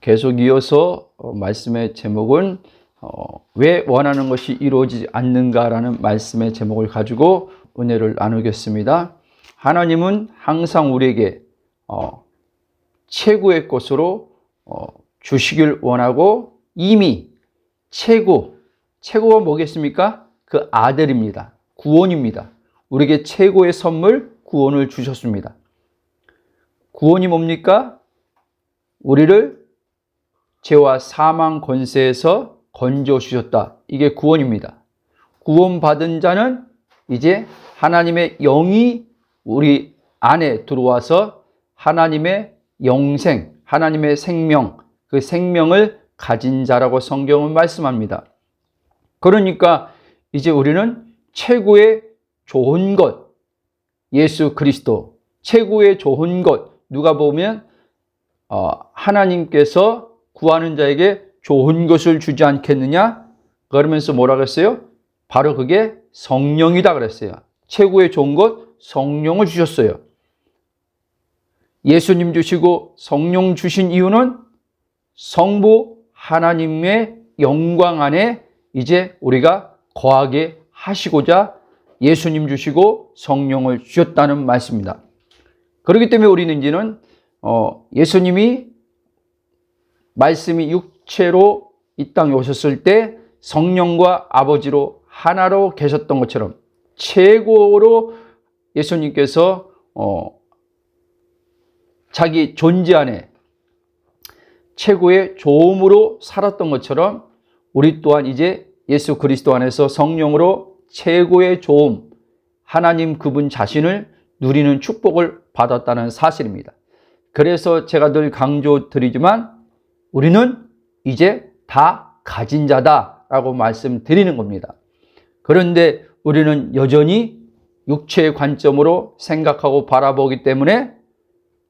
계속 이어서 말씀의 제목은 왜 원하는 것이 이루어지지 않는가라는 말씀의 제목을 가지고 은혜를 나누겠습니다. 하나님은 항상 우리에게 최고의 것으로 주시길 원하고 이미 최고가 뭐겠습니까? 그 아들입니다. 구원입니다. 우리에게 최고의 선물 구원을 주셨습니다. 구원이 뭡니까? 우리를 죄와 사망 권세에서 건져 주셨다. 이게 구원입니다. 구원받은 자는 이제 하나님의 영이 우리 안에 들어와서 하나님의 영생, 하나님의 생명, 그 생명을 가진 자라고 성경은 말씀합니다. 그러니까 이제 우리는 최고의 좋은 것, 예수 그리스도, 최고의 좋은 것, 누가 보면 하나님께서 구하는 자에게 좋은 것을 주지 않겠느냐? 그러면서 뭐라 그랬어요? 바로 그게 성령이다 그랬어요. 최고의 좋은 것, 성령을 주셨어요. 예수님 주시고 성령 주신 이유는 성부 하나님의 영광 안에 이제 우리가 거하게 하시고자 예수님 주시고 성령을 주셨다는 말씀입니다. 그렇기 때문에 우리는 이제는 예수님이 말씀이 육체로 이 땅에 오셨을 때 성령과 아버지로 하나로 계셨던 것처럼 최고로 예수님께서 자기 존재 안에 최고의 좋음으로 살았던 것처럼 우리 또한 이제 예수 그리스도 안에서 성령으로 최고의 좋음, 하나님 그분 자신을 누리는 축복을 받았다는 사실입니다. 그래서 제가 늘 강조드리지만 우리는 이제 다 가진 자다라고 말씀드리는 겁니다. 그런데 우리는 여전히 육체의 관점으로 생각하고 바라보기 때문에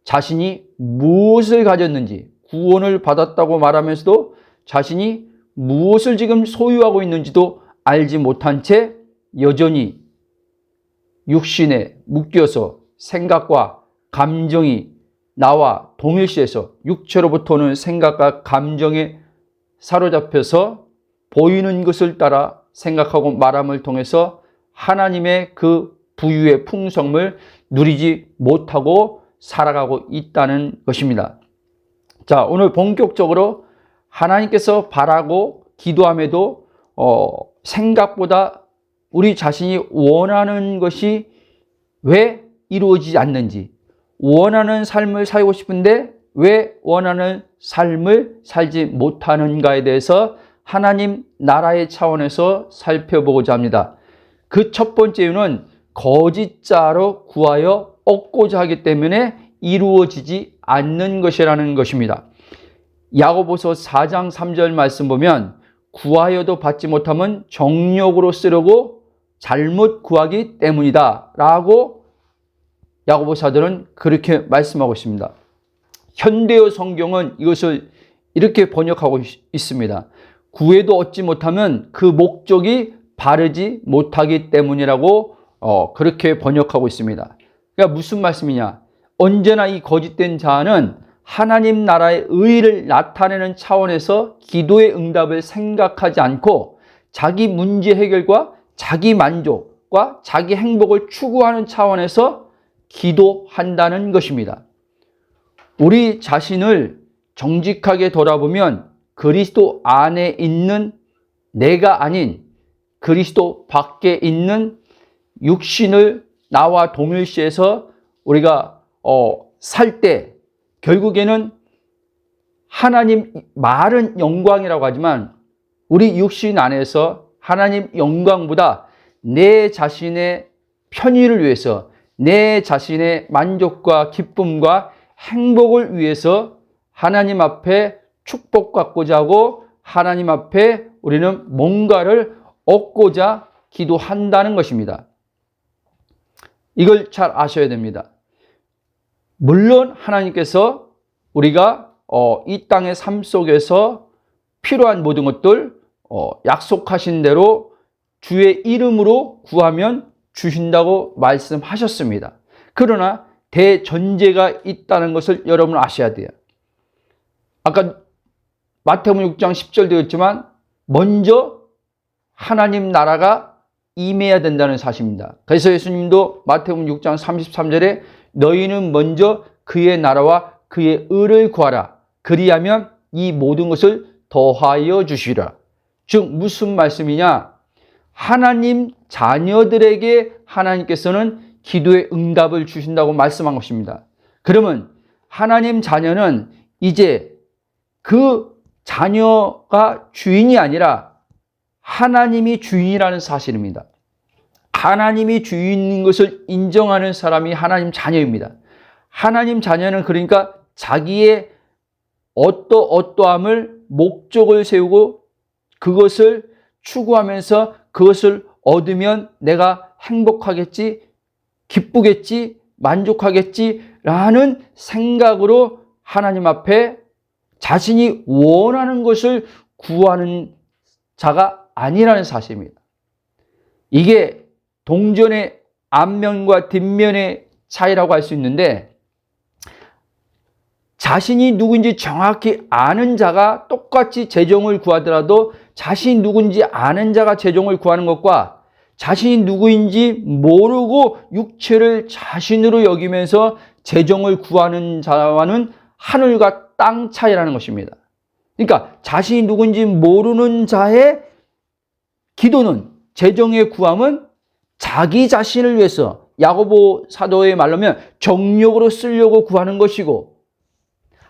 자신이 무엇을 가졌는지, 구원을 받았다고 말하면서도 자신이 무엇을 지금 소유하고 있는지도 알지 못한 채 여전히 육신에 묶여서 생각과 감정이 나와 동일시해서 육체로부터 오는 생각과 감정에 사로잡혀서 보이는 것을 따라 생각하고 말함을 통해서 하나님의 그 부유의 풍성을 누리지 못하고 살아가고 있다는 것입니다. 자, 오늘 본격적으로 하나님께서 바라고 기도함에도 생각보다 우리 자신이 원하는 것이 왜 이루어지지 않는지, 원하는 삶을 살고 싶은데 왜 원하는 삶을 살지 못하는가에 대해서 하나님 나라의 차원에서 살펴보고자 합니다. 그 첫 번째 이유는 거짓자로 구하여 얻고자 하기 때문에 이루어지지 않는 것이라는 것입니다. 야고보서 4장 3절 말씀 보면 구하여도 받지 못하면 정욕으로 쓰려고 잘못 구하기 때문이다 라고 야고보 사도는 그렇게 말씀하고 있습니다. 현대어 성경은 이것을 이렇게 번역하고 있습니다. 구해도 얻지 못하면 그 목적이 바르지 못하기 때문이라고 그렇게 번역하고 있습니다. 그러니까 무슨 말씀이냐? 언제나 이 거짓된 자는 하나님 나라의 의의를 나타내는 차원에서 기도의 응답을 생각하지 않고 자기 문제 해결과 자기 만족과 자기 행복을 추구하는 차원에서 기도한다는 것입니다. 우리 자신을 정직하게 돌아보면 그리스도 안에 있는 내가 아닌 그리스도 밖에 있는 육신을 나와 동일시해서 우리가 살 때 결국에는 하나님 말은 영광이라고 하지만 우리 육신 안에서 하나님 영광보다 내 자신의 편의를 위해서 내 자신의 만족과 기쁨과 행복을 위해서 하나님 앞에 축복받고자 하고 하나님 앞에 우리는 뭔가를 얻고자 기도한다는 것입니다. 이걸 잘 아셔야 됩니다. 물론 하나님께서 우리가 이 땅의 삶 속에서 필요한 모든 것들 약속하신 대로 주의 이름으로 구하면 주신다고 말씀하셨습니다. 그러나 대전제가 있다는 것을 여러분 아셔야 돼요. 아까 마태복음 6장 10절 되었지만 먼저 하나님 나라가 임해야 된다는 사실입니다. 그래서 예수님도 마태복음 6장 33절에 너희는 먼저 그의 나라와 그의 의를 구하라. 그리하면 이 모든 것을 더하여 주시리라. 즉 무슨 말씀이냐? 하나님 자녀들에게 하나님께서는 기도의 응답을 주신다고 말씀한 것입니다. 그러면 하나님 자녀는 이제 그 자녀가 주인이 아니라 하나님이 주인이라는 사실입니다. 하나님이 주인인 것을 인정하는 사람이 하나님 자녀입니다. 하나님 자녀는 그러니까 자기의 어떠함을 목적을 세우고 그것을 추구하면서 그것을 얻으면 내가 행복하겠지, 기쁘겠지, 만족하겠지라는 생각으로 하나님 앞에 자신이 원하는 것을 구하는 자가 아니라는 사실입니다. 이게 동전의 앞면과 뒷면의 차이라고 할 수 있는데 자신이 누구인지 정확히 아는 자가 똑같이 재정을 구하더라도 자신이 누구인지 아는 자가 재정을 구하는 것과 자신이 누구인지 모르고 육체를 자신으로 여기면서 재정을 구하는 자와는 하늘과 땅 차이라는 것입니다. 그러니까 자신이 누구인지 모르는 자의 기도는, 재정의 구함은 자기 자신을 위해서, 야고보 사도의 말로면 정욕으로 쓰려고 구하는 것이고,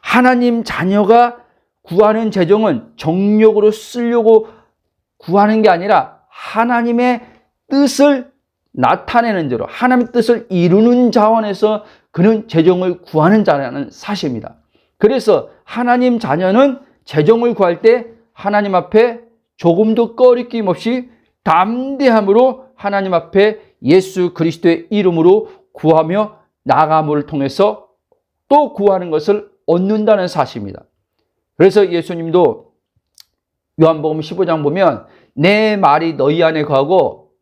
하나님 자녀가 구하는 재정은 정욕으로 쓰려고 구하는 게 아니라 하나님의 뜻을 나타내는 자로, 하나님의 뜻을 이루는 자원에서 그는 재정을 구하는 자라는 사실입니다. 그래서 하나님 자녀는 재정을 구할 때 하나님 앞에 조금도 꺼리낌 없이 담대함으로 하나님 앞에 예수 그리스도의 이름으로 구하며 나아감을 통해서 또 구하는 것을 얻는다는 사실입니다. 그래서 예수님도 요한복음 15장 보면 내 말이 너희 안에 거하고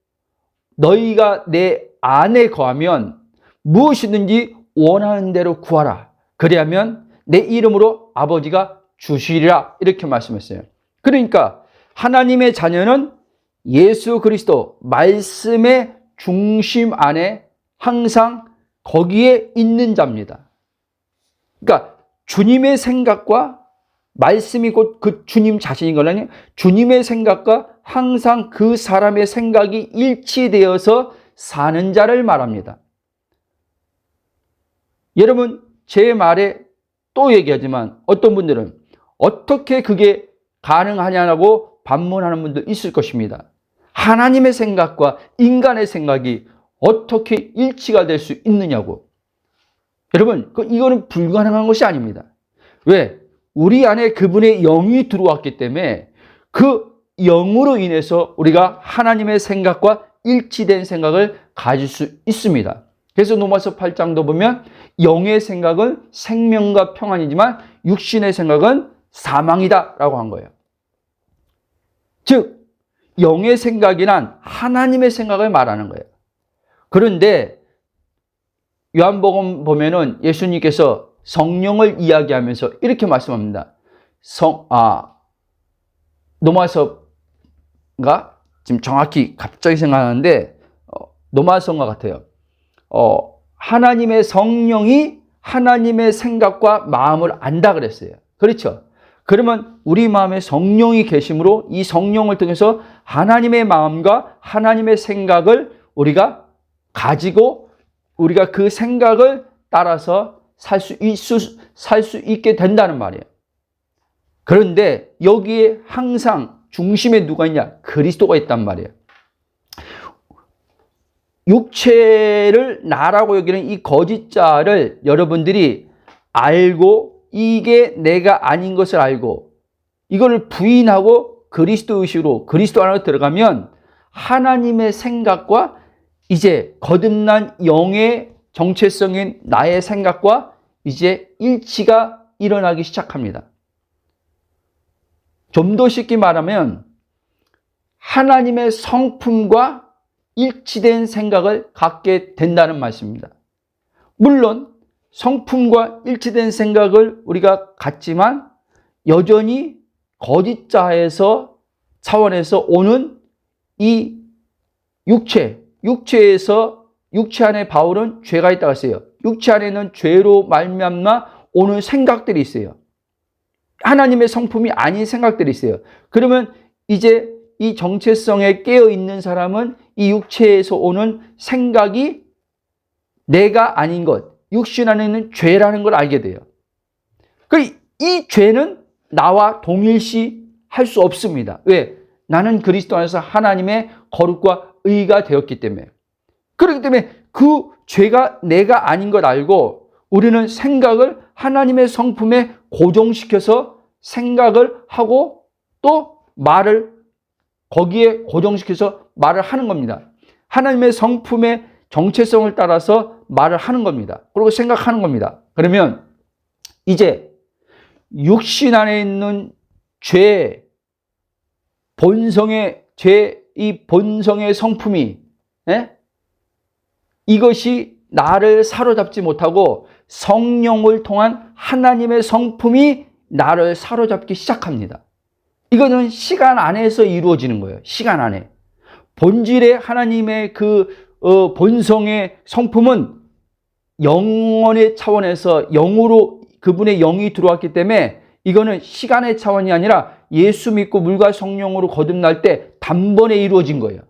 너희가 내 안에 거하면 무엇이든지 원하는 대로 구하라. 그리하면 내 이름으로 아버지가 주시리라. 이렇게 말씀했어요. 그러니까 하나님의 자녀는 예수 그리스도 말씀의 중심 안에 항상 거기에 있는 자입니다. 그러니까 주님의 생각과 말씀이 곧 그 주님 자신인 거라니 주님의 생각과 항상 그 사람의 생각이 일치되어서 사는 자를 말합니다. 여러분 제 말에 또 얘기하지만 어떤 분들은 어떻게 그게 가능하냐고 반문하는 분도 있을 것입니다. 하나님의 생각과 인간의 생각이 어떻게 일치가 될 수 있느냐고. 여러분 이거는 불가능한 것이 아닙니다. 왜? 우리 안에 그분의 영이 들어왔기 때문에 그 영으로 인해서 우리가 하나님의 생각과 일치된 생각을 가질 수 있습니다. 그래서 로마서 8장도 보면 영의 생각은 생명과 평안이지만 육신의 생각은 사망이다 라고 한 거예요. 즉 영의 생각이란 하나님의 생각을 말하는 거예요. 그런데 요한복음 보면은 예수님께서 성령을 이야기하면서 이렇게 말씀합니다. 로마서가 지금 정확히 갑자기 생각하는데 로마서인가 같아요. 하나님의 성령이 하나님의 생각과 마음을 안다 그랬어요. 그렇죠? 그러면 우리 마음에 성령이 계심으로 이 성령을 통해서 하나님의 마음과 하나님의 생각을 우리가 가지고 우리가 그 생각을 따라서 살 수 있게 된다는 말이에요. 그런데 여기에 항상 중심에 누가 있냐? 그리스도가 있단 말이에요. 육체를 나라고 여기는 이 거짓자를 여러분들이 알고 이게 내가 아닌 것을 알고 이걸 부인하고 그리스도 의식으로 그리스도 안으로 들어가면 하나님의 생각과 이제 거듭난 영의 정체성인 나의 생각과 이제 일치가 일어나기 시작합니다. 좀 더 쉽게 말하면 하나님의 성품과 일치된 생각을 갖게 된다는 말씀입니다. 물론 성품과 일치된 생각을 우리가 갖지만 여전히 거짓자에서 차원에서 오는 이 육체에서 육체 안에 바울은 죄가 있다고 했어요. 육체 안에는 죄로 말미암아 오는 생각들이 있어요. 하나님의 성품이 아닌 생각들이 있어요. 그러면 이제 이 정체성에 깨어 있는 사람은 이 육체에서 오는 생각이 내가 아닌 것, 육신 안에 있는 죄라는 걸 알게 돼요. 이 죄는 나와 동일시 할 수 없습니다. 왜? 나는 그리스도 안에서 하나님의 거룩과 의가 되었기 때문에. 그렇기 때문에 그 죄가 내가 아닌 걸 알고 우리는 생각을 하나님의 성품에 고정시켜서 생각을 하고 또 말을 거기에 고정시켜서 말을 하는 겁니다. 하나님의 성품의 정체성을 따라서 말을 하는 겁니다. 그리고 생각하는 겁니다. 그러면 이제 육신 안에 있는 죄, 본성의 죄, 이 본성의 성품이 이것이 나를 사로잡지 못하고 성령을 통한 하나님의 성품이 나를 사로잡기 시작합니다. 이거는 시간 안에서 이루어지는 거예요. 시간 안에. 본질의 하나님의 본성의 성품은 영원의 차원에서 영으로 그분의 영이 들어왔기 때문에 이거는 시간의 차원이 아니라 예수 믿고 물과 성령으로 거듭날 때 단번에 이루어진 거예요.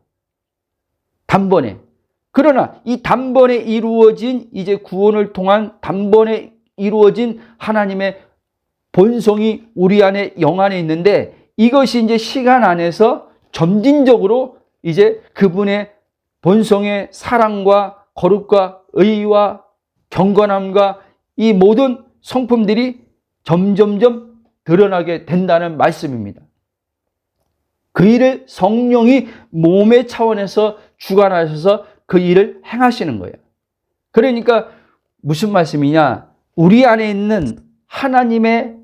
단번에. 그러나 이 단번에 이루어진 이제 구원을 통한 단번에 이루어진 하나님의 본성이 우리 안에 영 안에 있는데 이것이 이제 시간 안에서 점진적으로 이제 그분의 본성의 사랑과 거룩과 의와 경건함과 이 모든 성품들이 점점점 드러나게 된다는 말씀입니다. 그 일을 성령이 몸의 차원에서 주관하셔서 그 일을 행하시는 거예요. 그러니까 무슨 말씀이냐? 우리 안에 있는 하나님의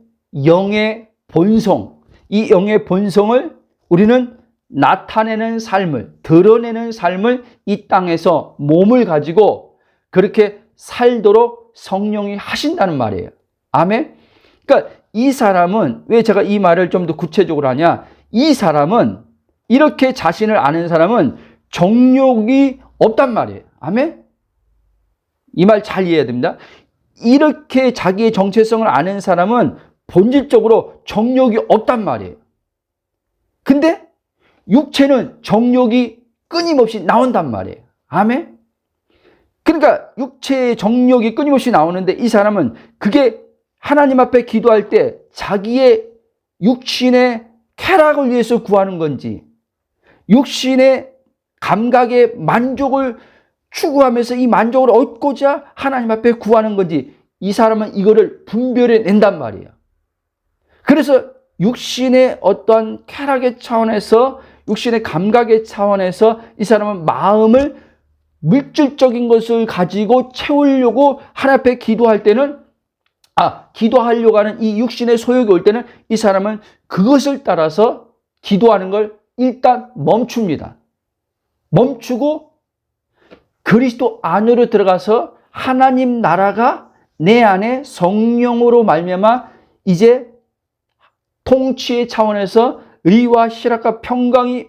영의 본성, 이 영의 본성을 우리는 나타내는 삶을, 드러내는 삶을 이 땅에서 몸을 가지고 그렇게 살도록 성령이 하신다는 말이에요. 아멘? 그러니까 이 사람은, 왜 제가 이 말을 좀 더 구체적으로 하냐? 이 사람은, 이렇게 자신을 아는 사람은 정욕이 없단 말이에요. 아멘? 이 말 잘 이해해야 됩니다. 이렇게 자기의 정체성을 아는 사람은 본질적으로 정욕이 없단 말이에요. 근데 육체는 정욕이 끊임없이 나온단 말이에요. 아멘? 그러니까 육체의 정욕이 끊임없이 나오는데 이 사람은 그게 하나님 앞에 기도할 때 자기의 육신의 쾌락을 위해서 구하는 건지 육신의 감각의 만족을 추구하면서 이 만족을 얻고자 하나님 앞에 구하는 건지 이 사람은 이거를 분별해 낸단 말이에요. 그래서 육신의 어떤 쾌락의 차원에서 육신의 감각의 차원에서 이 사람은 마음을 물질적인 것을 가지고 채우려고 하나님 앞에 기도할 때는 기도하려고 하는 이 육신의 소욕이 올 때는 이 사람은 그것을 따라서 기도하는 걸 일단 멈춥니다. 멈추고 그리스도 안으로 들어가서 하나님 나라가 내 안에 성령으로 말미암아 이제 통치의 차원에서 의와 실학과 평강이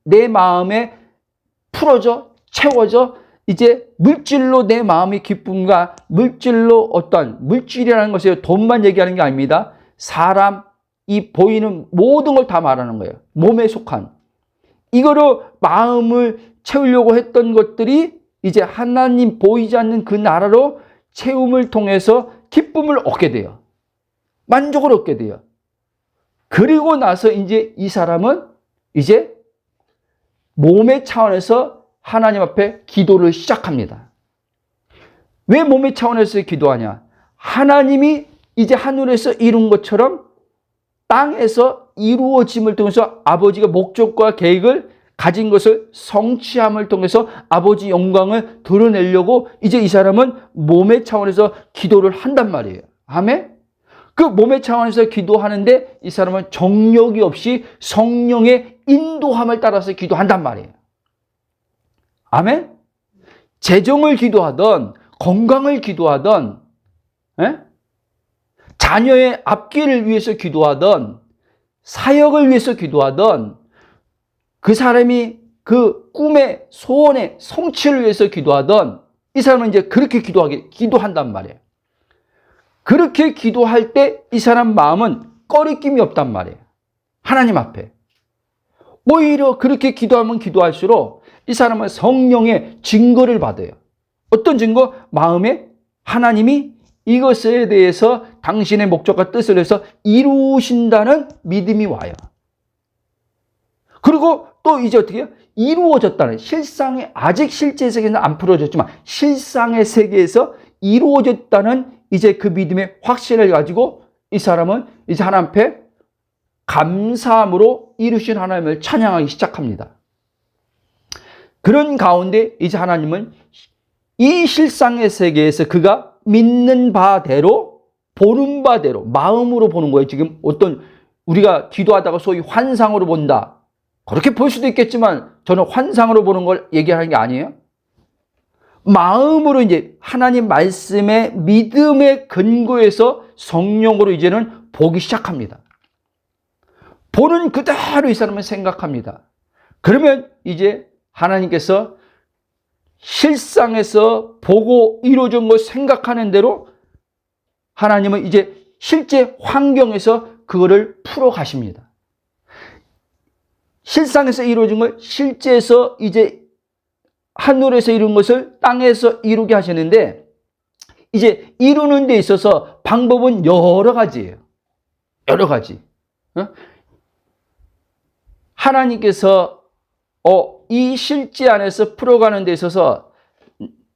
내 마음에 풀어져 채워져 이제 물질로 내 마음의 기쁨과 물질로 어떤 물질이라는 것이 돈만 얘기하는 게 아닙니다. 사람, 이 보이는 모든 걸 다 말하는 거예요. 몸에 속한. 이거로 마음을 채우려고 했던 것들이 이제 하나님 보이지 않는 그 나라로 채움을 통해서 기쁨을 얻게 돼요. 만족을 얻게 돼요. 그리고 나서 이제 이 사람은 이제 몸의 차원에서 하나님 앞에 기도를 시작합니다. 왜 몸의 차원에서 기도하냐? 하나님이 이제 하늘에서 이룬 것처럼 땅에서 이루어짐을 통해서 아버지가 목적과 계획을 가진 것을 성취함을 통해서 아버지 영광을 드러내려고 이제 이 사람은 몸의 차원에서 기도를 한단 말이에요. 아멘? 그 몸의 차원에서 기도하는데 이 사람은 정욕이 없이 성령의 인도함을 따라서 기도한단 말이에요. 아멘? 재정을 기도하던 건강을 기도하던 자녀의 앞길을 위해서 기도하던 사역을 위해서 기도하던 그 사람이 그 꿈의 소원의 성취를 위해서 기도하던 이 사람은 이제 그렇게 기도한단 말이에요. 그렇게 기도할 때 이 사람 마음은 꺼리낌이 없단 말이에요. 하나님 앞에. 오히려 그렇게 기도하면 기도할수록 이 사람은 성령의 증거를 받아요. 어떤 증거? 마음에 하나님이 이것에 대해서 당신의 목적과 뜻을 해서 이루신다는 믿음이 와요. 그리고 또 이제 어떻게 해요? 이루어졌다는, 실상에, 아직 실제 세계는 안 풀어졌지만 실상의 세계에서 이루어졌다는 이제 그 믿음의 확신을 가지고 이 사람은 이제 하나님 앞에 감사함으로 이루신 하나님을 찬양하기 시작합니다. 그런 가운데 이제 하나님은 이 실상의 세계에서 그가 믿는 바대로, 보는 바대로, 마음으로 보는 거예요. 지금 어떤 우리가 기도하다가 소위 환상으로 본다. 그렇게 볼 수도 있겠지만 저는 환상으로 보는 걸 얘기하는 게 아니에요. 마음으로 이제 하나님 말씀의 믿음의 근거에서 성령으로 이제는 보기 시작합니다. 보는 그대로 이 사람은 생각합니다. 그러면 이제 하나님께서 실상에서 보고 이루어진 걸 생각하는 대로 하나님은 이제 실제 환경에서 그거를 풀어 가십니다. 실상에서 이루어진 걸 실제에서 이제 하늘에서 이룬 것을 땅에서 이루게 하시는데 이제 이루는 데 있어서 방법은 여러 가지예요. 여러 가지. 하나님께서 이 실제 안에서 풀어가는 데 있어서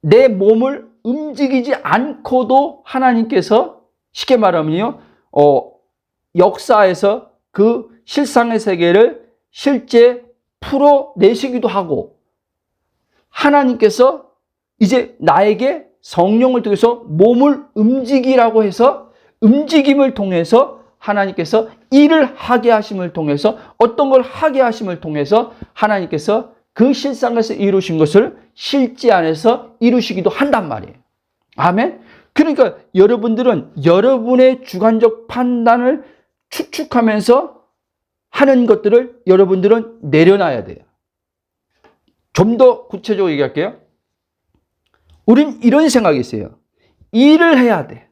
내 몸을 움직이지 않고도 하나님께서 쉽게 말하면요, 역사에서 그 실상의 세계를 실제 풀어내시기도 하고 하나님께서 이제 나에게 성령을 통해서 몸을 움직이라고 해서 움직임을 통해서 하나님께서 일을 하게 하심을 통해서 어떤 걸 하게 하심을 통해서 하나님께서 그 실상에서 이루신 것을 실제 안에서 이루시기도 한단 말이에요. 아멘. 그러니까 여러분들은 여러분의 주관적 판단을 추측하면서 하는 것들을 여러분들은 내려놔야 돼요. 좀 더 구체적으로 얘기할게요. 우린 이런 생각이 있어요. 일을 해야 돼.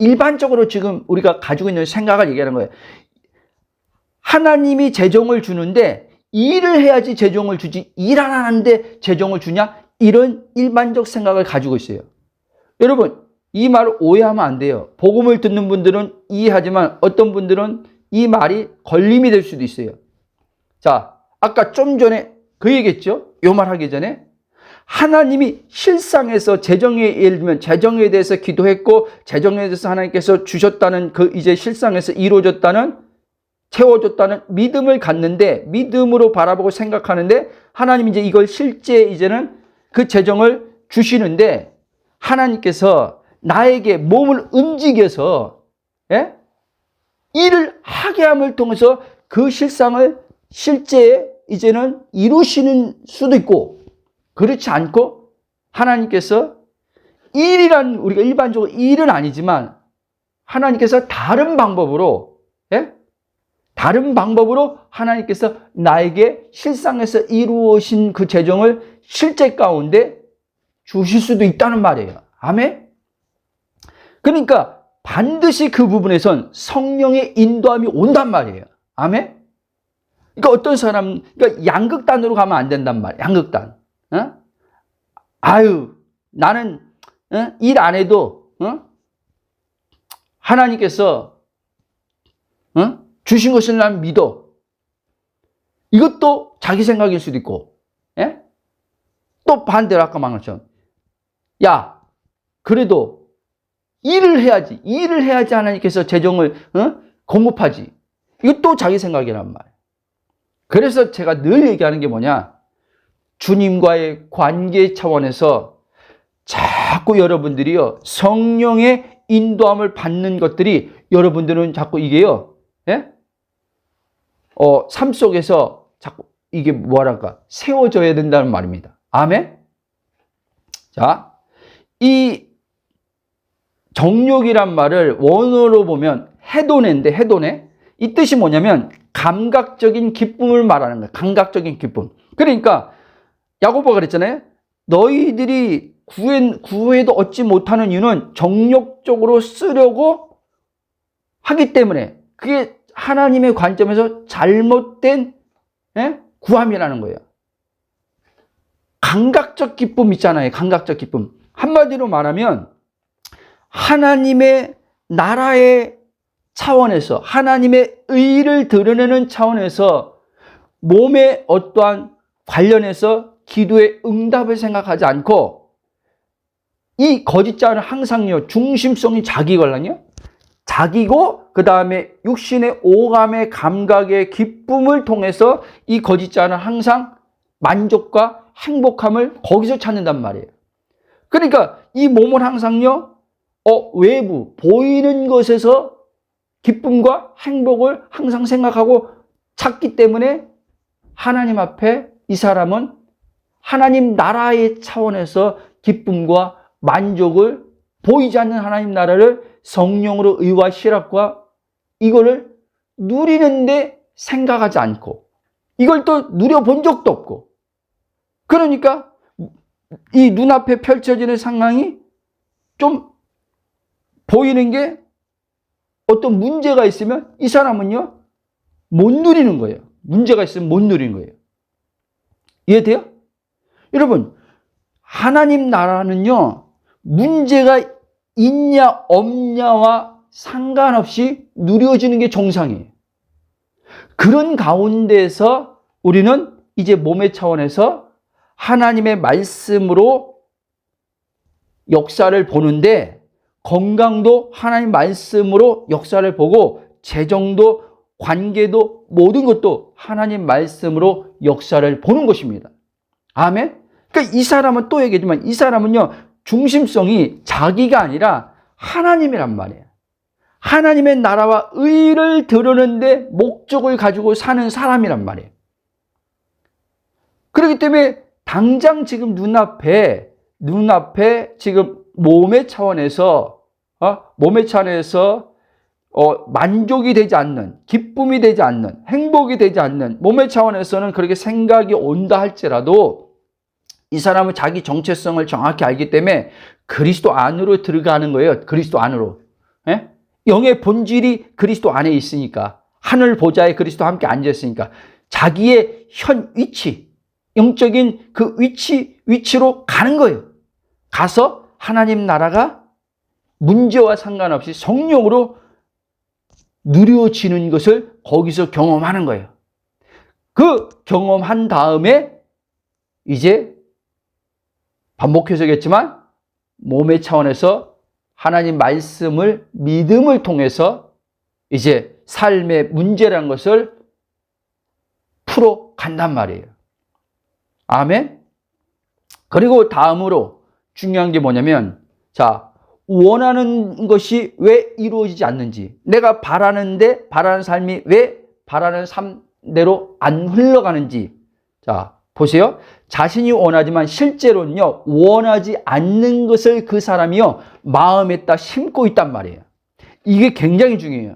일반적으로 지금 우리가 가지고 있는 생각을 얘기하는 거예요. 하나님이 재정을 주는데 일을 해야지 재정을 주지, 일 안 하는데 재정을 주냐? 이런 일반적 생각을 가지고 있어요. 여러분, 이 말을 오해하면 안 돼요. 복음을 듣는 분들은 이해하지만 어떤 분들은 이 말이 걸림이 될 수도 있어요. 자, 아까 좀 전에 그 얘기했죠? 요 말 하기 전에 하나님이 실상에서 재정에, 예를 들면 재정에 대해서 기도했고 재정에 대해서 하나님께서 주셨다는 그 이제 실상에서 이루어졌다는, 채워졌다는 믿음을 갖는데, 믿음으로 바라보고 생각하는데 하나님이 이제 이걸 실제 이제는 그 재정을 주시는데 하나님께서 나에게 몸을 움직여서 일을 하게 함을 통해서 그 실상을 실제 이제는 이루시는 수도 있고, 그렇지 않고 하나님께서 일이란, 우리가 일반적으로 일은 아니지만 하나님께서 다른 방법으로 하나님께서 나에게 실상에서 이루어진 그 재정을 실제 가운데 주실 수도 있다는 말이에요. 아멘? 그러니까 반드시 그 부분에선 성령의 인도함이 온단 말이에요. 아멘? 그러니까 어떤 사람, 그러니까 양극단으로 가면 안 된단 말이에요. 양극단. 아유, 나는 일 안 해도 하나님께서 주신 것을 난 믿어. 이것도 자기 생각일 수도 있고, 또 반대로 아까 말한 것처럼, 야, 그래도 일을 해야지 하나님께서 재정을 공급하지. 이것도 자기 생각이란 말이에요. 그래서 제가 늘 얘기하는 게 뭐냐, 주님과의 관계 차원에서 자꾸 여러분들이요, 성령의 인도함을 받는 것들이 여러분들은 자꾸 이게요, 삶 속에서 자꾸 이게 뭐랄까, 세워져야 된다는 말입니다. 아멘? 자, 이 정욕이란 말을 원어로 보면 해도네인데, 해도네. 이 뜻이 뭐냐면 감각적인 기쁨을 말하는 거예요. 감각적인 기쁨. 그러니까 야고보가 그랬잖아요. 너희들이 구해도 얻지 못하는 이유는 정욕적으로 쓰려고 하기 때문에, 그게 하나님의 관점에서 잘못된 구함이라는 거예요. 감각적 기쁨 있잖아요. 감각적 기쁨. 한마디로 말하면 하나님의 나라의 차원에서, 하나님의 의를 드러내는 차원에서 몸의 어떠한 관련해서 기도의 응답을 생각하지 않고, 이 거짓자는 항상요, 중심성이 자기거든요. 자기고 그 다음에 육신의 오감의 감각의 기쁨을 통해서 이 거짓자는 항상 만족과 행복함을 거기서 찾는단 말이에요. 그러니까 이 몸은 항상요, 외부 보이는 것에서 기쁨과 행복을 항상 생각하고 찾기 때문에 하나님 앞에 이 사람은 하나님 나라의 차원에서 기쁨과 만족을, 보이지 않는 하나님 나라를 성령으로 의와 실학과 이거를 누리는데 생각하지 않고, 이걸 또 누려본 적도 없고, 그러니까 이 눈앞에 펼쳐지는 상황이 좀 보이는 게 어떤 문제가 있으면 이 사람은요, 못 누리는 거예요. 문제가 있으면 못 누리는 거예요. 이해돼요? 여러분, 하나님 나라는요, 문제가 있냐 없냐와 상관없이 누려지는 게 정상이에요. 그런 가운데서 우리는 이제 몸의 차원에서 하나님의 말씀으로 역사를 보는데, 건강도 하나님 말씀으로 역사를 보고, 재정도, 관계도, 모든 것도 하나님 말씀으로 역사를 보는 것입니다. 아멘? 그러니까 이 사람은 또 얘기하지만, 이 사람은요, 중심성이 자기가 아니라 하나님이란 말이에요. 하나님의 나라와 의를 드러내는데 목적을 가지고 사는 사람이란 말이에요. 그렇기 때문에 당장 지금 눈앞에 지금 몸의 차원에서 만족이 되지 않는, 기쁨이 되지 않는, 행복이 되지 않는 몸의 차원에서는 그렇게 생각이 온다 할지라도 이 사람은 자기 정체성을 정확히 알기 때문에 그리스도 안으로 들어가는 거예요. 그리스도 안으로. 영의 본질이 그리스도 안에 있으니까, 하늘 보좌에 그리스도와 함께 앉아있으니까 자기의 현 위치, 영적인 그 위치로 가는 거예요. 가서 하나님 나라가 문제와 상관없이 성령으로 누려지는 것을 거기서 경험하는 거예요. 그 경험한 다음에 이제 반복해서겠지만 몸의 차원에서 하나님 말씀을, 믿음을 통해서 이제 삶의 문제라는 것을 풀어 간단 말이에요. 아멘? 그리고 다음으로 중요한 게 뭐냐면, 자, 원하는 것이 왜 이루어지지 않는지, 내가 바라는데 바라는 삶이 왜 바라는 삶대로 안 흘러가는지. 자, 보세요. 자신이 원하지만 실제로는요, 원하지 않는 것을 그 사람이요, 마음에다 심고 있단 말이에요. 이게 굉장히 중요해요.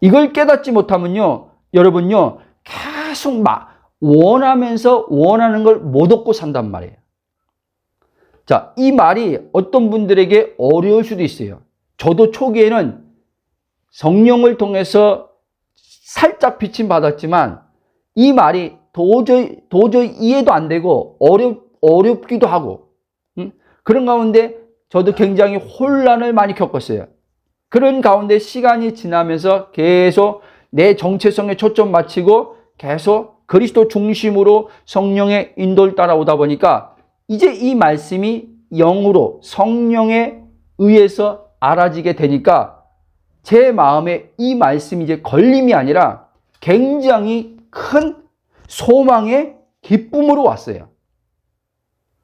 이걸 깨닫지 못하면요, 여러분요, 계속 원하면서 원하는 걸 못 얻고 산단 말이에요. 자, 이 말이 어떤 분들에게 어려울 수도 있어요. 저도 초기에는 성령을 통해서 살짝 비침 받았지만 이 말이 도저히 이해도 안 되고 어렵기도 하고, 그런 가운데 저도 굉장히 혼란을 많이 겪었어요. 그런 가운데 시간이 지나면서 계속 내 정체성에 초점 맞추고 계속 그리스도 중심으로 성령의 인도를 따라오다 보니까 이제 이 말씀이 영으로 성령에 의해서 알아지게 되니까 제 마음에 이 말씀이 이제 걸림이 아니라 굉장히 큰 소망의 기쁨으로 왔어요.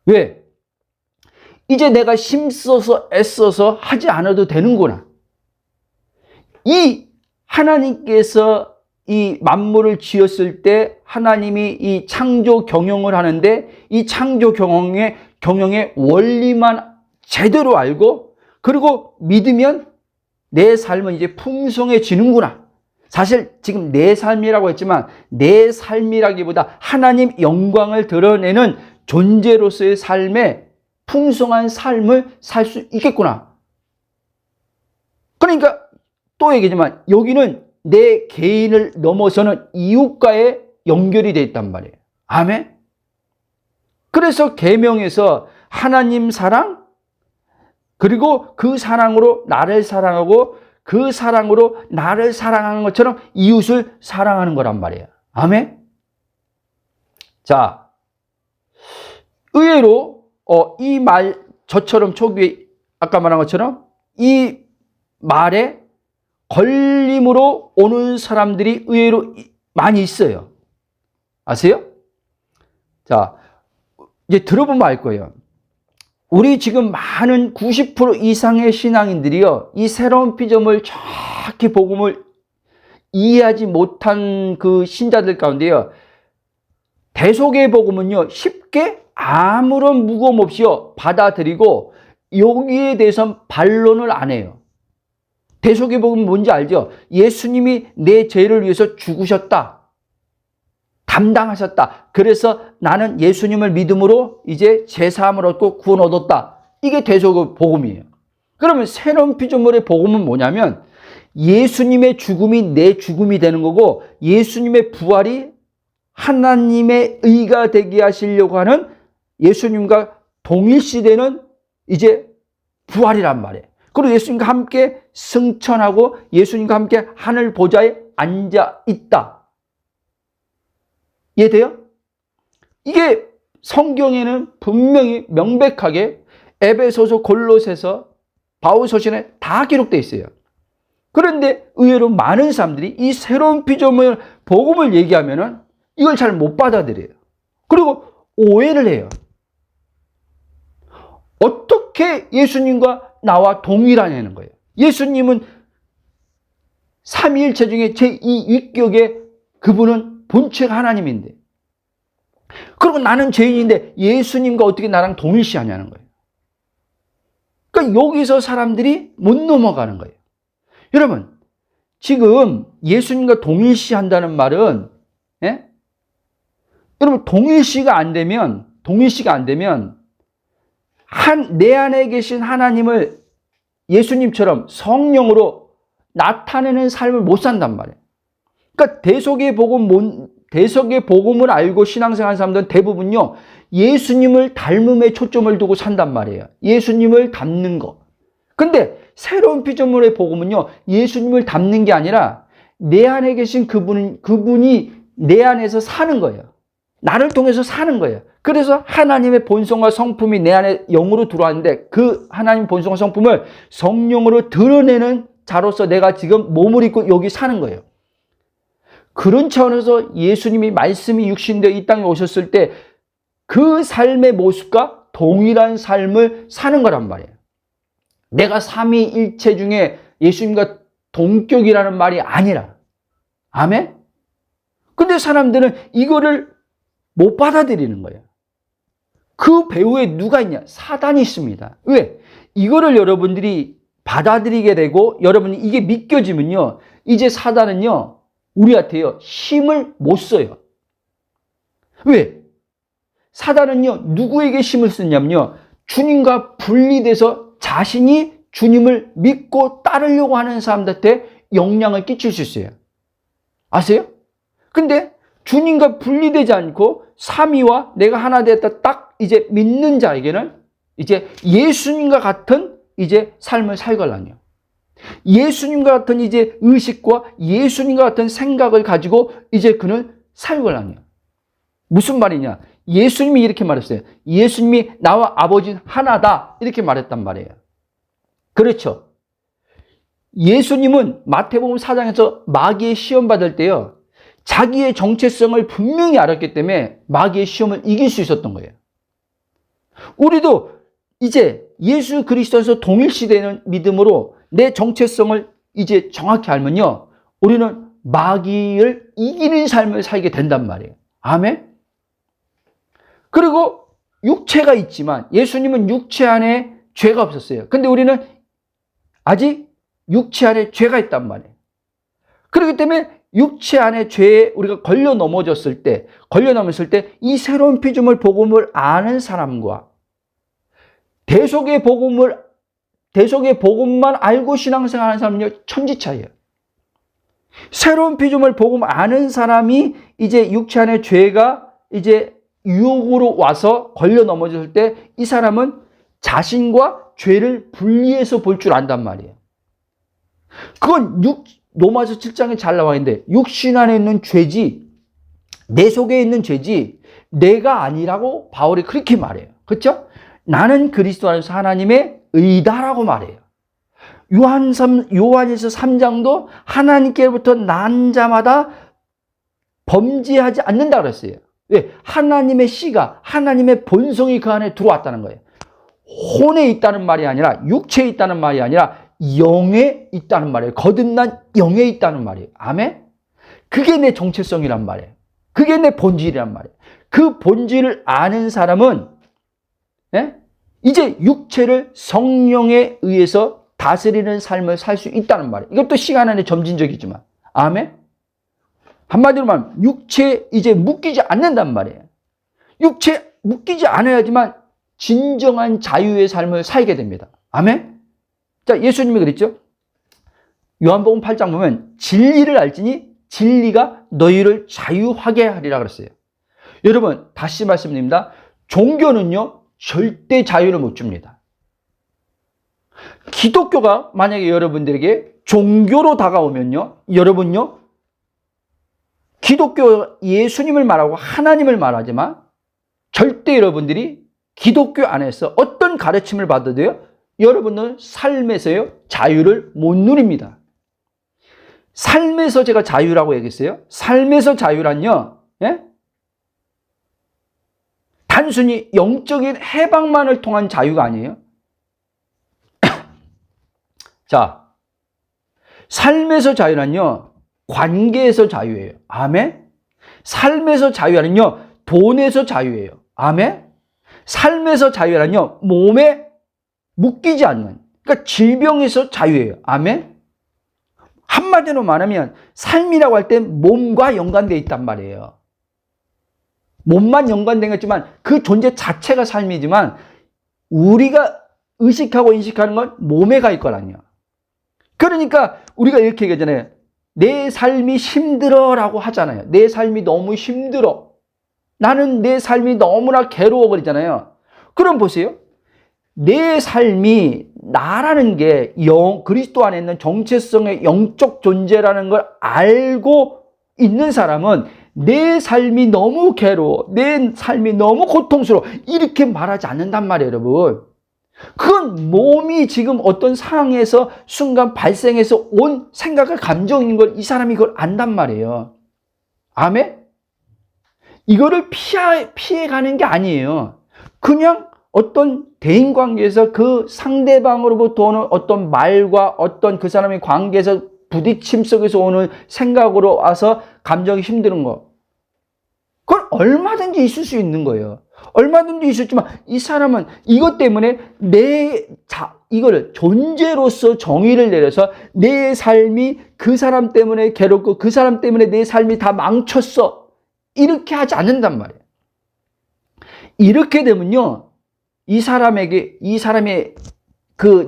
왜? 이제 내가 힘써서 애써서 하지 않아도 되는구나. 이 하나님께서 이 만물을 지었을 때 하나님이 이 창조 경영을 하는데 이 창조 경영의 원리만 제대로 알고 그리고 믿으면 내 삶은 이제 풍성해지는구나. 사실 지금 내 삶이라고 했지만 내 삶이라기보다 하나님 영광을 드러내는 존재로서의 삶에 풍성한 삶을 살 수 있겠구나. 그러니까 또 얘기지만 여기는 내 개인을 넘어서는 이웃과의 연결이 되어 있단 말이에요. 아멘. 그래서 계명에서 하나님 사랑, 그리고 그 사랑으로 나를 사랑하고 그 사랑으로 나를 사랑하는 것처럼 이웃을 사랑하는 거란 말이에요. 아멘. 자, 의외로 이 말, 저처럼 초기에 아까 말한 것처럼 이 말에 걸림으로 오는 사람들이 의외로 많이 있어요. 아세요? 자, 이제 들어보면 알 거예요. 우리 지금 많은 90% 이상의 신앙인들이요, 이 새로운 피조물 정확히 복음을 이해하지 못한 그 신자들 가운데요, 대속의 복음은요, 쉽게 아무런 무거움 없이요, 받아들이고 여기에 대해서 반론을 안 해요. 대속의 복음은 뭔지 알죠? 예수님이 내 죄를 위해서 죽으셨다. 담당하셨다. 그래서 나는 예수님을 믿음으로 이제 죄사함을 얻고 구원 얻었다. 이게 대속의 복음이에요. 그러면 새로운 피조물의 복음은 뭐냐면 예수님의 죽음이 내 죽음이 되는 거고 예수님의 부활이 하나님의 의가 되게 하시려고 하는 예수님과 동일시되는 이제 부활이란 말이에요. 그리고 예수님과 함께 승천하고 예수님과 함께 하늘 보좌에 앉아 있다. 이해돼요? 이게 성경에는 분명히 명백하게 에베소서, 골로새서, 바울서신에 다 기록되어 있어요. 그런데 의외로 많은 사람들이 이 새로운 피조물 복음을 얘기하면은 이걸 잘 못 받아들여요. 그리고 오해를 해요. 어떻게 예수님과 나와 동일하냐는 거예요. 예수님은 삼위일체 중에 제2위격의 그분은 본체가 하나님인데, 그리고 나는 죄인인데 예수님과 어떻게 나랑 동일시하냐는 거예요. 그러니까 여기서 사람들이 못 넘어가는 거예요. 여러분, 지금 예수님과 동일시한다는 말은, 예? 여러분, 동일시가 안 되면 내 안에 계신 하나님을 예수님처럼 성령으로 나타내는 삶을 못 산단 말이에요. 그러니까 대속의 복음을 알고 신앙생활하는 사람들은 대부분요, 예수님을 닮음에 초점을 두고 산단 말이에요. 예수님을 닮는 거. 근데 새로운 피조물의 복음은요, 예수님을 닮는 게 아니라 내 안에 계신 그분이 내 안에서 사는 거예요. 나를 통해서 사는 거예요. 그래서 하나님의 본성과 성품이 내 안에 영으로 들어왔는데 그 하나님 본성과 성품을 성령으로 드러내는 자로서 내가 지금 몸을 입고 여기 사는 거예요. 그런 차원에서 예수님이 말씀이 육신되어 이 땅에 오셨을 때 그 삶의 모습과 동일한 삶을 사는 거란 말이에요. 내가 삼위일체 중에 예수님과 동격이라는 말이 아니라. 아멘? 근데 사람들은 이거를 못 받아들이는 거예요. 그 배후에 누가 있냐? 사단이 있습니다. 왜? 이거를 여러분들이 받아들이게 되고 여러분이 이게 믿겨지면요, 이제 사단은요, 우리한테요, 힘을 못 써요. 왜? 사단은요, 누구에게 힘을 쓰냐면요, 주님과 분리돼서 자신이 주님을 믿고 따르려고 하는 사람들한테 영향을 끼칠 수 있어요. 아세요? 근데 주님과 분리되지 않고 삼위와 내가 하나 되었다 딱 이제 믿는 자에게는 이제 예수님과 같은 이제 삶을 살걸라뇨. 예수님과 같은 이제 의식과 예수님과 같은 생각을 가지고 이제 그는 살걸라뇨. 무슨 말이냐? 예수님이 이렇게 말했어요. 예수님이 나와 아버지는 하나다. 이렇게 말했단 말이에요. 그렇죠. 예수님은 마태복음 4장에서 마귀의 시험 받을 때요, 자기의 정체성을 분명히 알았기 때문에 마귀의 시험을 이길 수 있었던 거예요. 우리도 이제 예수 그리스도에서 동일시되는 믿음으로 내 정체성을 이제 정확히 알면요, 우리는 마귀를 이기는 삶을 살게 된단 말이에요. 아멘? 그리고 육체가 있지만 예수님은 육체 안에 죄가 없었어요. 근데 우리는 아직 육체 안에 죄가 있단 말이에요. 그렇기 때문에 육체 안에 죄에 우리가 걸려 넘어졌을 때, 이 새로운 피조물 복음을 아는 사람과 대속의 복음만 알고 신앙생활하는 사람은요, 천지 차이예요. 새로운 피조물 복음 아는 사람이 이제 육체 안에 죄가 이제 유혹으로 와서 걸려 넘어졌을 때 이 사람은 자신과 죄를 분리해서 볼 줄 안단 말이에요. 그건 로마서 7장에 잘 나와 있는데 육신 안에 있는 죄지, 내 속에 있는 죄지 내가 아니라고 바울이 그렇게 말해요. 그렇죠? 나는 그리스도 안에서 하나님의 의다라고 말해요. 요한에서 3장도 하나님께로부터 난 자마다 범죄하지 않는다 그랬어요. 왜? 하나님의 씨가, 하나님의 본성이 그 안에 들어왔다는 거예요. 혼에 있다는 말이 아니라, 육체에 있다는 말이 아니라 영에 있다는 말이에요. 거듭난 영에 있다는 말이에요. 아멘? 그게 내 정체성이란 말이에요. 그게 내 본질이란 말이에요. 그 본질을 아는 사람은 이제 육체를 성령에 의해서 다스리는 삶을 살 수 있다는 말이에요. 이것도 시간 안에 점진적이지만. 아멘? 한마디로 말하면 육체에 이제 묶이지 않는단 말이에요. 육체에 묶이지 않아야지만 진정한 자유의 삶을 살게 됩니다. 아멘? 자, 예수님이 그랬죠? 요한복음 8장 보면 진리를 알지니 진리가 너희를 자유하게 하리라 그랬어요. 여러분, 다시 말씀드립니다. 종교는요, 절대 자유를 못 줍니다. 기독교가 만약에 여러분들에게 종교로 다가오면요, 여러분요, 기독교 예수님을 말하고 하나님을 말하지만 절대 여러분들이 기독교 안에서 어떤 가르침을 받아도요, 여러분은 삶에서요, 자유를 못 누립니다. 삶에서 제가 자유라고 얘기했어요. 삶에서 자유란요, 단순히 영적인 해방만을 통한 자유가 아니에요. 자, 삶에서 자유란요, 관계에서 자유예요. 아멘? 삶에서 자유란요, 돈에서 자유예요. 아멘? 삶에서 자유란요, 몸에 묶이지 않는, 그러니까 질병에서 자유예요. 아멘? 한마디로 말하면 삶이라고 할 때 몸과 연관되어 있단 말이에요. 몸만 연관된 거지만 그 존재 자체가 삶이지만 우리가 의식하고 인식하는 건 몸에 가 있거든요. 그러니까 우리가 이렇게 얘기하잖아요. 내 삶이 힘들어라고 하잖아요. 내 삶이 너무 힘들어. 나는 내 삶이 너무나 괴로워 그러잖아요. 그럼 보세요. 내 삶이 나라는 게 그리스도 안에 있는 정체성의 영적 존재라는 걸 알고 있는 사람은 내 삶이 너무 괴로워, 내 삶이 너무 고통스러워 이렇게 말하지 않는단 말이에요, 여러분. 그건 몸이 지금 어떤 상황에서 순간 발생해서 온 생각과 감정인 걸 이 사람이 그걸 안단 말이에요. 아멘? 이거를 피해가는 게 아니에요. 그냥 어떤 대인관계에서 그 상대방으로부터 오는 어떤 말과 어떤 그 사람의 관계에서 부딪힘 속에서 오는 생각으로 와서 감정이 힘든 거. 그건 얼마든지 있을 수 있는 거예요. 얼마든지 있었지만 이 사람은 이것 때문에 이거를 존재로서 정의를 내려서 내 삶이 그 사람 때문에 괴롭고 그 사람 때문에 내 삶이 다 망쳤어. 이렇게 하지 않는단 말이에요. 이렇게 되면요, 이 사람의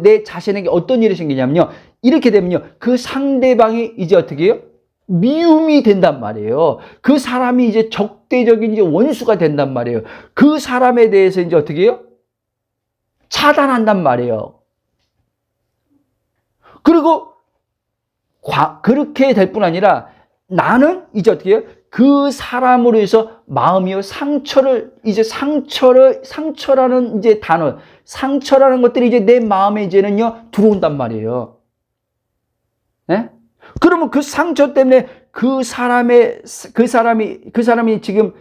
내 자신에게 어떤 일이 생기냐면요, 이렇게 되면요, 그 상대방이 이제 어떻게 해요? 미움이 된단 말이에요. 그 사람이 이제 적대적인 이제 원수가 된단 말이에요. 그 사람에 대해서 이제 어떻게 해요? 차단한단 말이에요. 그리고 그렇게 될 뿐 아니라 나는 이제 어떻게 해요? 그 사람으로 해서 마음이요, 상처라는 이제 단어, 상처라는 것들이 이제 내 마음에 이제는요, 들어온단 말이에요. 네? 그러면 그 상처 때문에 그 사람이 지금,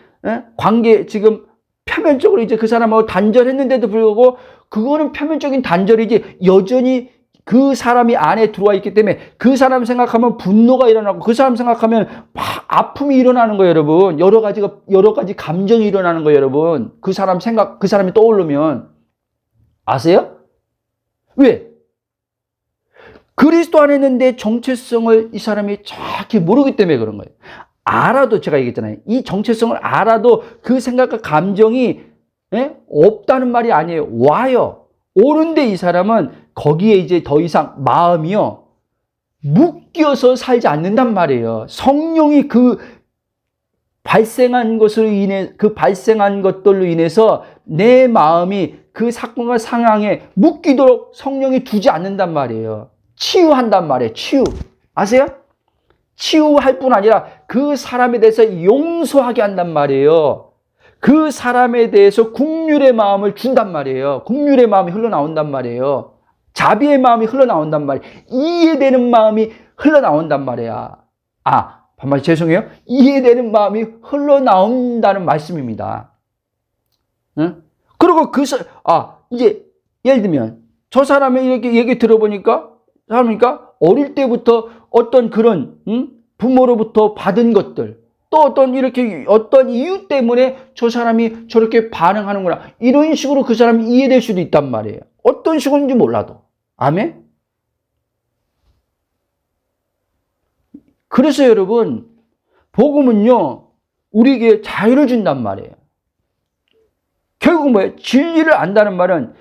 관계, 지금 표면적으로 이제 그 사람하고 단절했는데도 불구하고 그거는 표면적인 단절이지 여전히 그 사람이 안에 들어와 있기 때문에 그 사람 생각하면 분노가 일어나고 그 사람 생각하면 막 아픔이 일어나는 거예요, 여러분. 여러 가지 감정이 일어나는 거예요, 여러분. 그 사람이 떠오르면. 아세요? 왜? 그리스도 안에 있는 내 정체성을 이 사람이 정확히 모르기 때문에 그런 거예요. 알아도, 제가 얘기했잖아요. 이 정체성을 알아도 그 생각과 감정이 없다는 말이 아니에요. 와요. 오는데 이 사람은 거기에 이제 더 이상 마음이요, 묶여서 살지 않는단 말이에요. 성령이 그 발생한 것들로 인해서 내 마음이 그 사건과 상황에 묶이도록 성령이 두지 않는단 말이에요. 치유한단 말이에요. 치유. 아세요? 치유할 뿐 아니라 그 사람에 대해서 용서하게 한단 말이에요. 그 사람에 대해서 긍휼의 마음을 준단 말이에요. 긍휼의 마음이 흘러나온단 말이에요. 자비의 마음이 흘러나온단 말이에요. 이해되는 마음이 흘러나온단 말이야. 반말 죄송해요. 이해되는 마음이 흘러나온다는 말씀입니다. 응? 그리고 이제 예를 들면 저 사람의 이렇게 얘기 들어보니까 어릴 때부터 어떤 그런 부모로부터 받은 것들, 또 어떤 이유 때문에 저 사람이 저렇게 반응하는구나, 이런 식으로 그 사람이 이해될 수도 있단 말이에요. 어떤 식으로인지 몰라도. 아멘? 그래서 여러분, 복음은요, 우리에게 자유를 준단 말이에요. 결국 뭐예요? 진리를 안다는 말은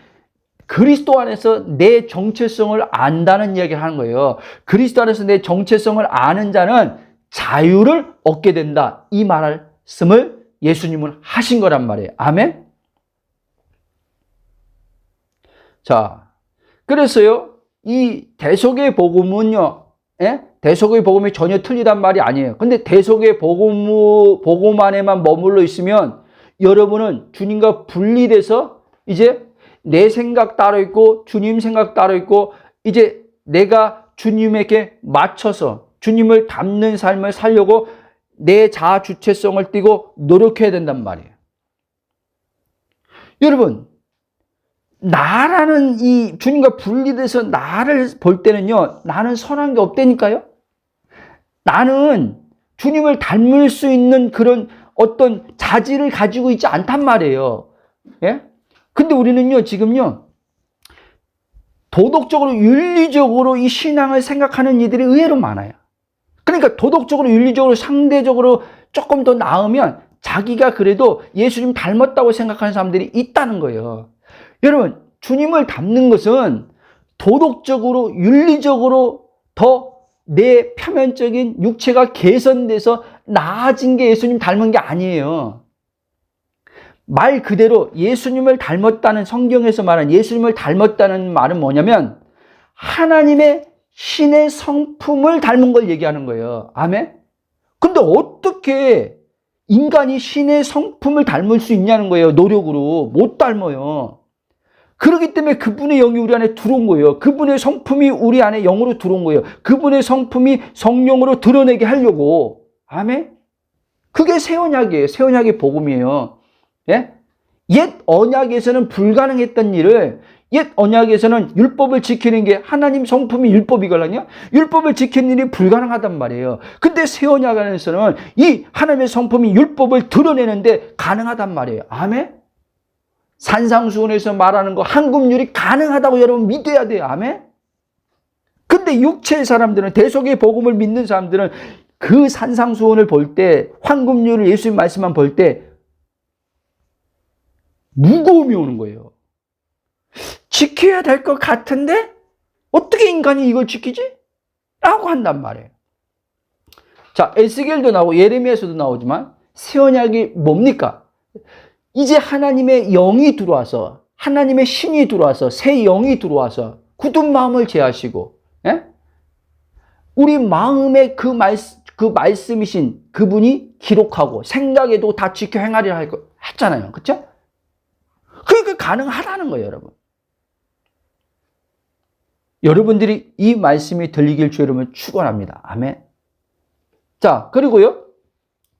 그리스도 안에서 내 정체성을 안다는 이야기를 하는 거예요. 그리스도 안에서 내 정체성을 아는 자는 자유를 얻게 된다. 이 말씀을 예수님은 하신 거란 말이에요. 아멘? 자, 그래서요, 이 대속의 복음은요, 대속의 복음이 전혀 틀리단 말이 아니에요. 근데 대속의 복음 안에만 머물러 있으면 여러분은 주님과 분리돼서 이제 내 생각 따로 있고 주님 생각 따로 있고, 이제 내가 주님에게 맞춰서 주님을 닮는 삶을 살려고 내 자아 주체성을 띠고 노력해야 된단 말이에요. 여러분, 나라는 이 주님과 분리돼서 나를 볼 때는요, 나는 선한 게 없다니까요. 나는 주님을 닮을 수 있는 그런 어떤 자질을 가지고 있지 않단 말이에요. 예? 근데 우리는요, 지금요, 도덕적으로, 윤리적으로 이 신앙을 생각하는 이들이 의외로 많아요. 그러니까 도덕적으로, 윤리적으로, 상대적으로 조금 더 나으면 자기가 그래도 예수님 닮았다고 생각하는 사람들이 있다는 거예요. 여러분, 주님을 닮는 것은 도덕적으로, 윤리적으로 더 내 표면적인 육체가 개선돼서 나아진 게 예수님 닮은 게 아니에요. 말 그대로 예수님을 닮았다는, 성경에서 말하는 예수님을 닮았다는 말은 뭐냐면 하나님의 신의 성품을 닮은 걸 얘기하는 거예요. 아멘? 근데 어떻게 인간이 신의 성품을 닮을 수 있냐는 거예요. 노력으로. 못 닮아요. 그렇기 때문에 그분의 영이 우리 안에 들어온 거예요. 그분의 성품이 우리 안에 영으로 들어온 거예요. 그분의 성품이 성령으로 드러내게 하려고. 아멘? 그게 새 언약이에요. 새 언약의 복음이에요. 예? 옛 언약에서는 불가능했던 일을, 옛 언약에서는 율법을 지키는 게 하나님 성품이 율법이거든요. 율법을 지키는 일이 불가능하단 말이에요. 근데 새 언약 안에서는 이 하나님의 성품이 율법을 드러내는데 가능하단 말이에요. 아멘? 산상수훈에서 말하는 거 한금률이 가능하다고 여러분 믿어야 돼요. 아멘? 근데 육체의 사람들은, 대속의 복음을 믿는 사람들은 그 산상수훈을 볼 때, 황금률을 예수님 말씀만 볼 때 무거움이 오는 거예요. 지켜야 될 것 같은데 어떻게 인간이 이걸 지키지? 라고 한단 말이에요. 자, 에스겔도 나오고 예레미야에서도 나오지만 새 언약이 뭡니까? 이제 하나님의 영이 들어와서, 하나님의 신이 들어와서, 새 영이 들어와서 굳은 마음을 제하시고, 우리 마음에 그 말씀이신 그분이 기록하고 생각에도 다 지켜 행하리라 했잖아요. 그렇죠? 그러니까 가능하다는 거예요, 여러분. 여러분들이 이 말씀이 들리길 주 여러분 축원합니다. 아멘. 자, 그리고요.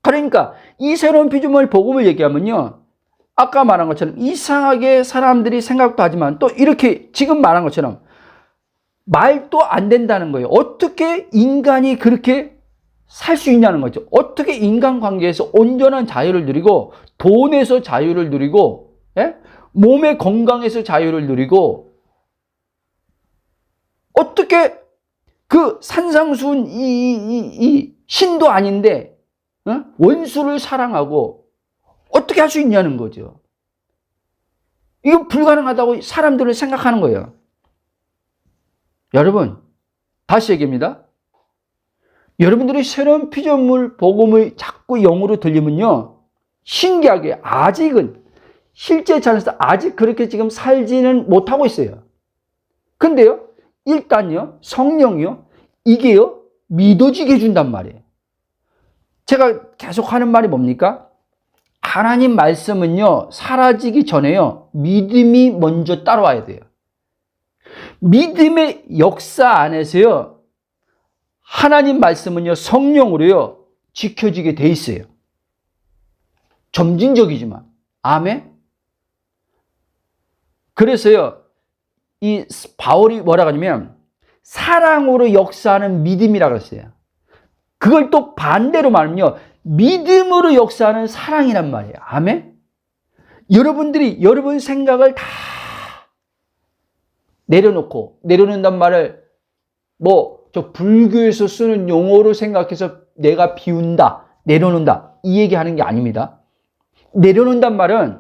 그러니까 이 새로운 피조물 복음을 얘기하면요, 아까 말한 것처럼 이상하게 사람들이 생각도 하지만 또 이렇게 지금 말한 것처럼 말도 안 된다는 거예요. 어떻게 인간이 그렇게 살 수 있냐는 거죠. 어떻게 인간관계에서 온전한 자유를 누리고, 돈에서 자유를 누리고, 몸의 건강에서 자유를 누리고, 어떻게 그 산상수훈 이 신도 아닌데 원수를 사랑하고 어떻게 할 수 있냐는 거죠. 이거 불가능하다고 사람들은 생각하는 거예요. 여러분, 다시 얘기합니다. 여러분들이 새로운 피조물 복음을 자꾸 영으로 들리면요, 신기하게 아직은 실제 차원에서 아직 그렇게 지금 살지는 못하고 있어요. 근데요, 일단요, 성령이요, 이게요, 믿어지게 해준단 말이에요. 제가 계속 하는 말이 뭡니까? 하나님 말씀은요, 사라지기 전에요, 믿음이 먼저 따라와야 돼요. 믿음의 역사 안에서요, 하나님 말씀은요, 성령으로요, 지켜지게 돼 있어요. 점진적이지만. 아멘? 그래서요, 이 바울이 뭐라고 하냐면, 사랑으로 역사하는 믿음이라고 했어요. 그걸 또 반대로 말하면요, 믿음으로 역사하는 사랑이란 말이에요. 아멘? 여러분들이 여러분 생각을 다 내려놓는단 말을 저 불교에서 쓰는 용어로 생각해서 내가 비운다, 내려놓는다, 이 얘기하는 게 아닙니다. 내려놓는단 말은,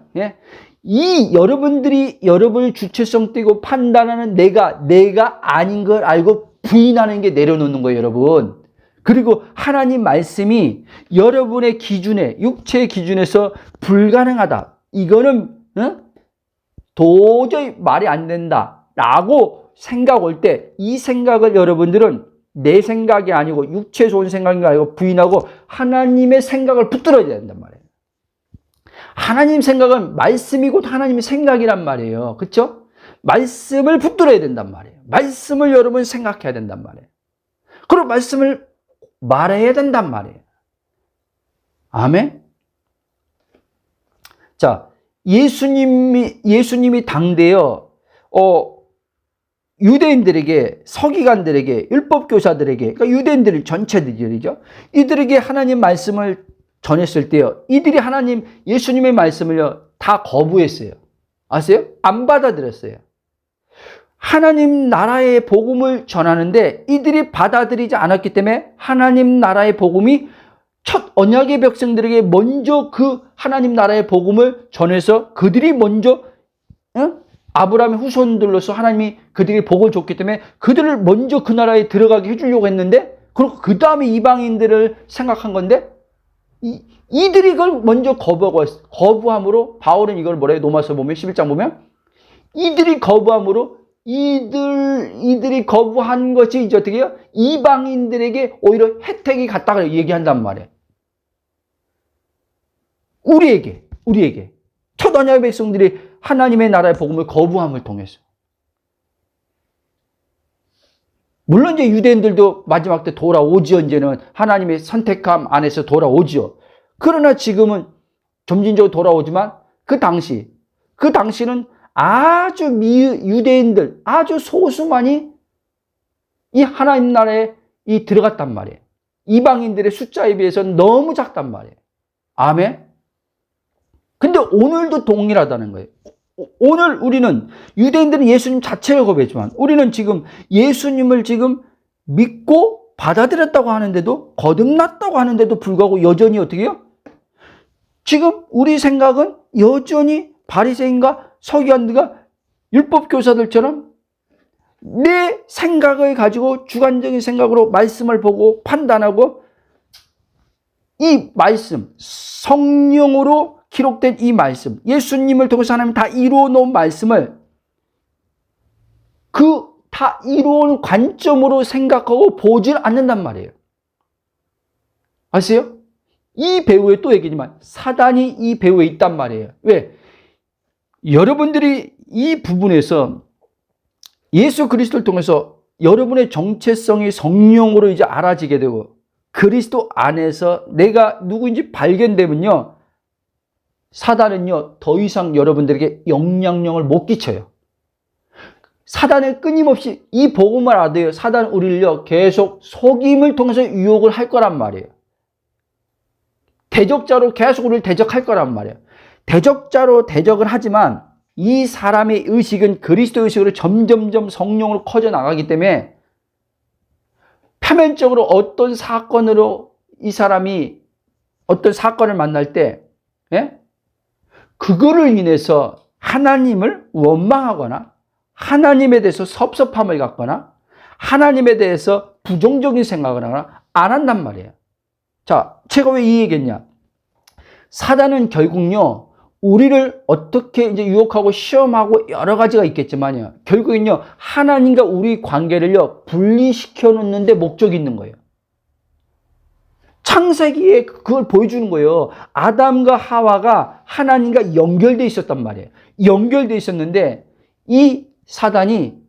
이 여러분들이 여러분의 주체성 띄고 판단하는 내가 아닌 걸 알고 부인하는 게 내려놓는 거예요, 여러분. 그리고 하나님 말씀이 여러분의 기준에, 육체의 기준에서 불가능하다, 이거는 도저히 말이 안 된다 라고 생각 올 때, 이 생각을 여러분들은 내 생각이 아니고 육체 좋은 생각인 거 아니고 부인하고 하나님의 생각을 붙들어야 된단 말이에요. 하나님 생각은 말씀이 곧 하나님의 생각이란 말이에요. 그렇죠? 말씀을 붙들어야 된단 말이에요. 말씀을 여러분 생각해야 된단 말이에요. 그리고 말씀을 말해야 된단 말이에요. 아멘? 자, 예수님이 당대요, 유대인들에게, 서기관들에게, 율법교사들에게, 그러니까 유대인들 전체들이죠. 이들에게 하나님 말씀을 전했을 때요, 이들이 예수님의 말씀을요, 다 거부했어요. 아세요? 안 받아들였어요. 하나님 나라의 복음을 전하는데 이들이 받아들이지 않았기 때문에 하나님 나라의 복음이 첫 언약의 백성들에게 먼저 그 하나님 나라의 복음을 전해서 그들이 먼저 아브라함의 후손들로서 하나님이 그들에게 복을 줬기 때문에 그들을 먼저 그 나라에 들어가게 해주려고 했는데, 그리고 그 다음에 이방인들을 생각한 건데, 이들이 그걸 먼저 거부함으로, 바울은 이걸 뭐래요? 로마서 보면 11장 보면 이들이 거부함으로, 이들이 거부한 것이 이제 어떻게 해요? 이방인들에게 오히려 혜택이 갔다고 얘기한단 말이에요. 우리에게 첫 언약의 백성들이 하나님의 나라의 복음을 거부함을 통해서, 물론 이제 유대인들도 마지막 때 돌아오지요. 이제는 하나님의 선택함 안에서 돌아오지요. 그러나 지금은 점진적으로 돌아오지만 그 당시는 아주 유대인들, 아주 소수만이 이 하나님 나라에 들어갔단 말이에요. 이방인들의 숫자에 비해서는 너무 작단 말이에요. 아멘? 근데 오늘도 동일하다는 거예요. 오늘 우리는, 유대인들은 예수님 자체를 거부했지만 우리는 지금 예수님을 지금 믿고 받아들였다고 하는데도, 거듭났다고 하는데도 불구하고 여전히 어떻게 해요? 지금 우리 생각은 여전히 바리새인과 서기관들과 율법교사들처럼 내 생각을 가지고 주관적인 생각으로 말씀을 보고 판단하고, 이 말씀, 성령으로 기록된 이 말씀, 예수님을 통해서 하나님 다 이루어 놓은 말씀을 다 이루어온 관점으로 생각하고 보질 않는단 말이에요. 아세요? 이 배후에 또 얘기지만 사단이 이 배후에 있단 말이에요. 왜? 여러분들이 이 부분에서 예수 그리스도를 통해서 여러분의 정체성이 성령으로 이제 알아지게 되고 그리스도 안에서 내가 누구인지 발견되면요, 사단은요 더 이상 여러분들에게 영향력을 못 끼쳐요. 사단은 끊임없이 이 복음을 알아도요, 사단은 우리를요 계속 속임을 통해서 유혹을 할 거란 말이에요. 대적자로 계속 우리를 대적할 거란 말이에요. 대적자로 대적을 하지만 이 사람의 의식은 그리스도 의식으로 점점점 성령으로 커져 나가기 때문에 표면적으로 어떤 사건으로 이 사람이 어떤 사건을 만날 때, 예? 그거를 인해서 하나님을 원망하거나 하나님에 대해서 섭섭함을 갖거나 하나님에 대해서 부정적인 생각을 하거나 안 한단 말이에요. 자, 제가 왜 이 얘기했냐? 사단은 결국요, 우리를 어떻게 이제 유혹하고 시험하고 여러 가지가 있겠지만요, 결국은요, 하나님과 우리 관계를요, 분리시켜 놓는데 목적이 있는 거예요. 창세기에 그걸 보여주는 거예요. 아담과 하와가 하나님과 연결되어 있었단 말이에요. 연결되어 있었는데 이 사단이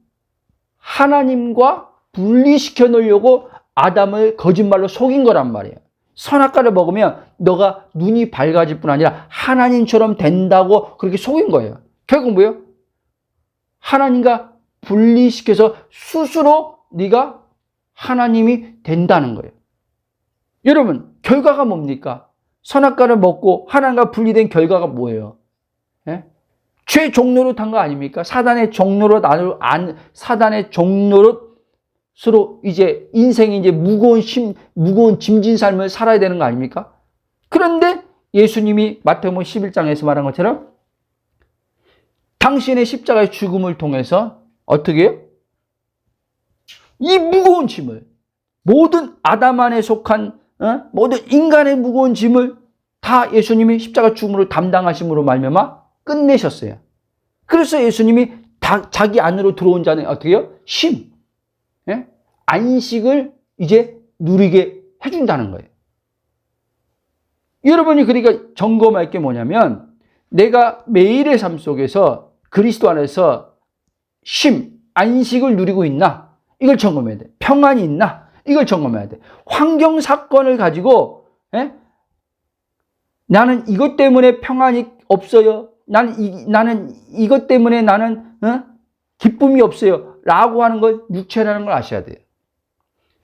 하나님과 분리시켜 놓으려고 아담을 거짓말로 속인 거란 말이에요. 선악과를 먹으면 너가 눈이 밝아질 뿐 아니라 하나님처럼 된다고 그렇게 속인 거예요. 결국 뭐예요? 하나님과 분리시켜서 스스로 네가 하나님이 된다는 거예요. 여러분, 결과가 뭡니까? 선악과를 먹고 하나님과 분리된 결과가 뭐예요? 예? 죄 종노릇 한 거 아닙니까? 사단의 종노릇, 사단의 종노릇으로 이제 인생이 이제 무거운 짐진 삶을 살아야 되는 거 아닙니까? 그런데 예수님이 마태복음 11장에서 말한 것처럼 당신의 십자가의 죽음을 통해서 어떻게 해요? 이 무거운 짐을, 모든 아담 안에 속한 모든 인간의 무거운 짐을 다 예수님이 십자가 죽음으로 담당하심으로 말미암아 끝내셨어요. 그래서 예수님이 자기 안으로 들어온 자는 어떻게 해요? 예? 안식을 이제 누리게 해준다는 거예요. 여러분이 그러니까 점검할 게 뭐냐면 내가 매일의 삶 속에서 그리스도 안에서 안식을 누리고 있나? 이걸 점검해야 돼. 평안이 있나? 이걸 점검해야 돼. 환경 사건을 가지고 나는 이것 때문에 평안이 없어요. 나는 이것 때문에 나는 기쁨이 없어요. 라고 하는 걸 육체라는 걸 아셔야 돼요.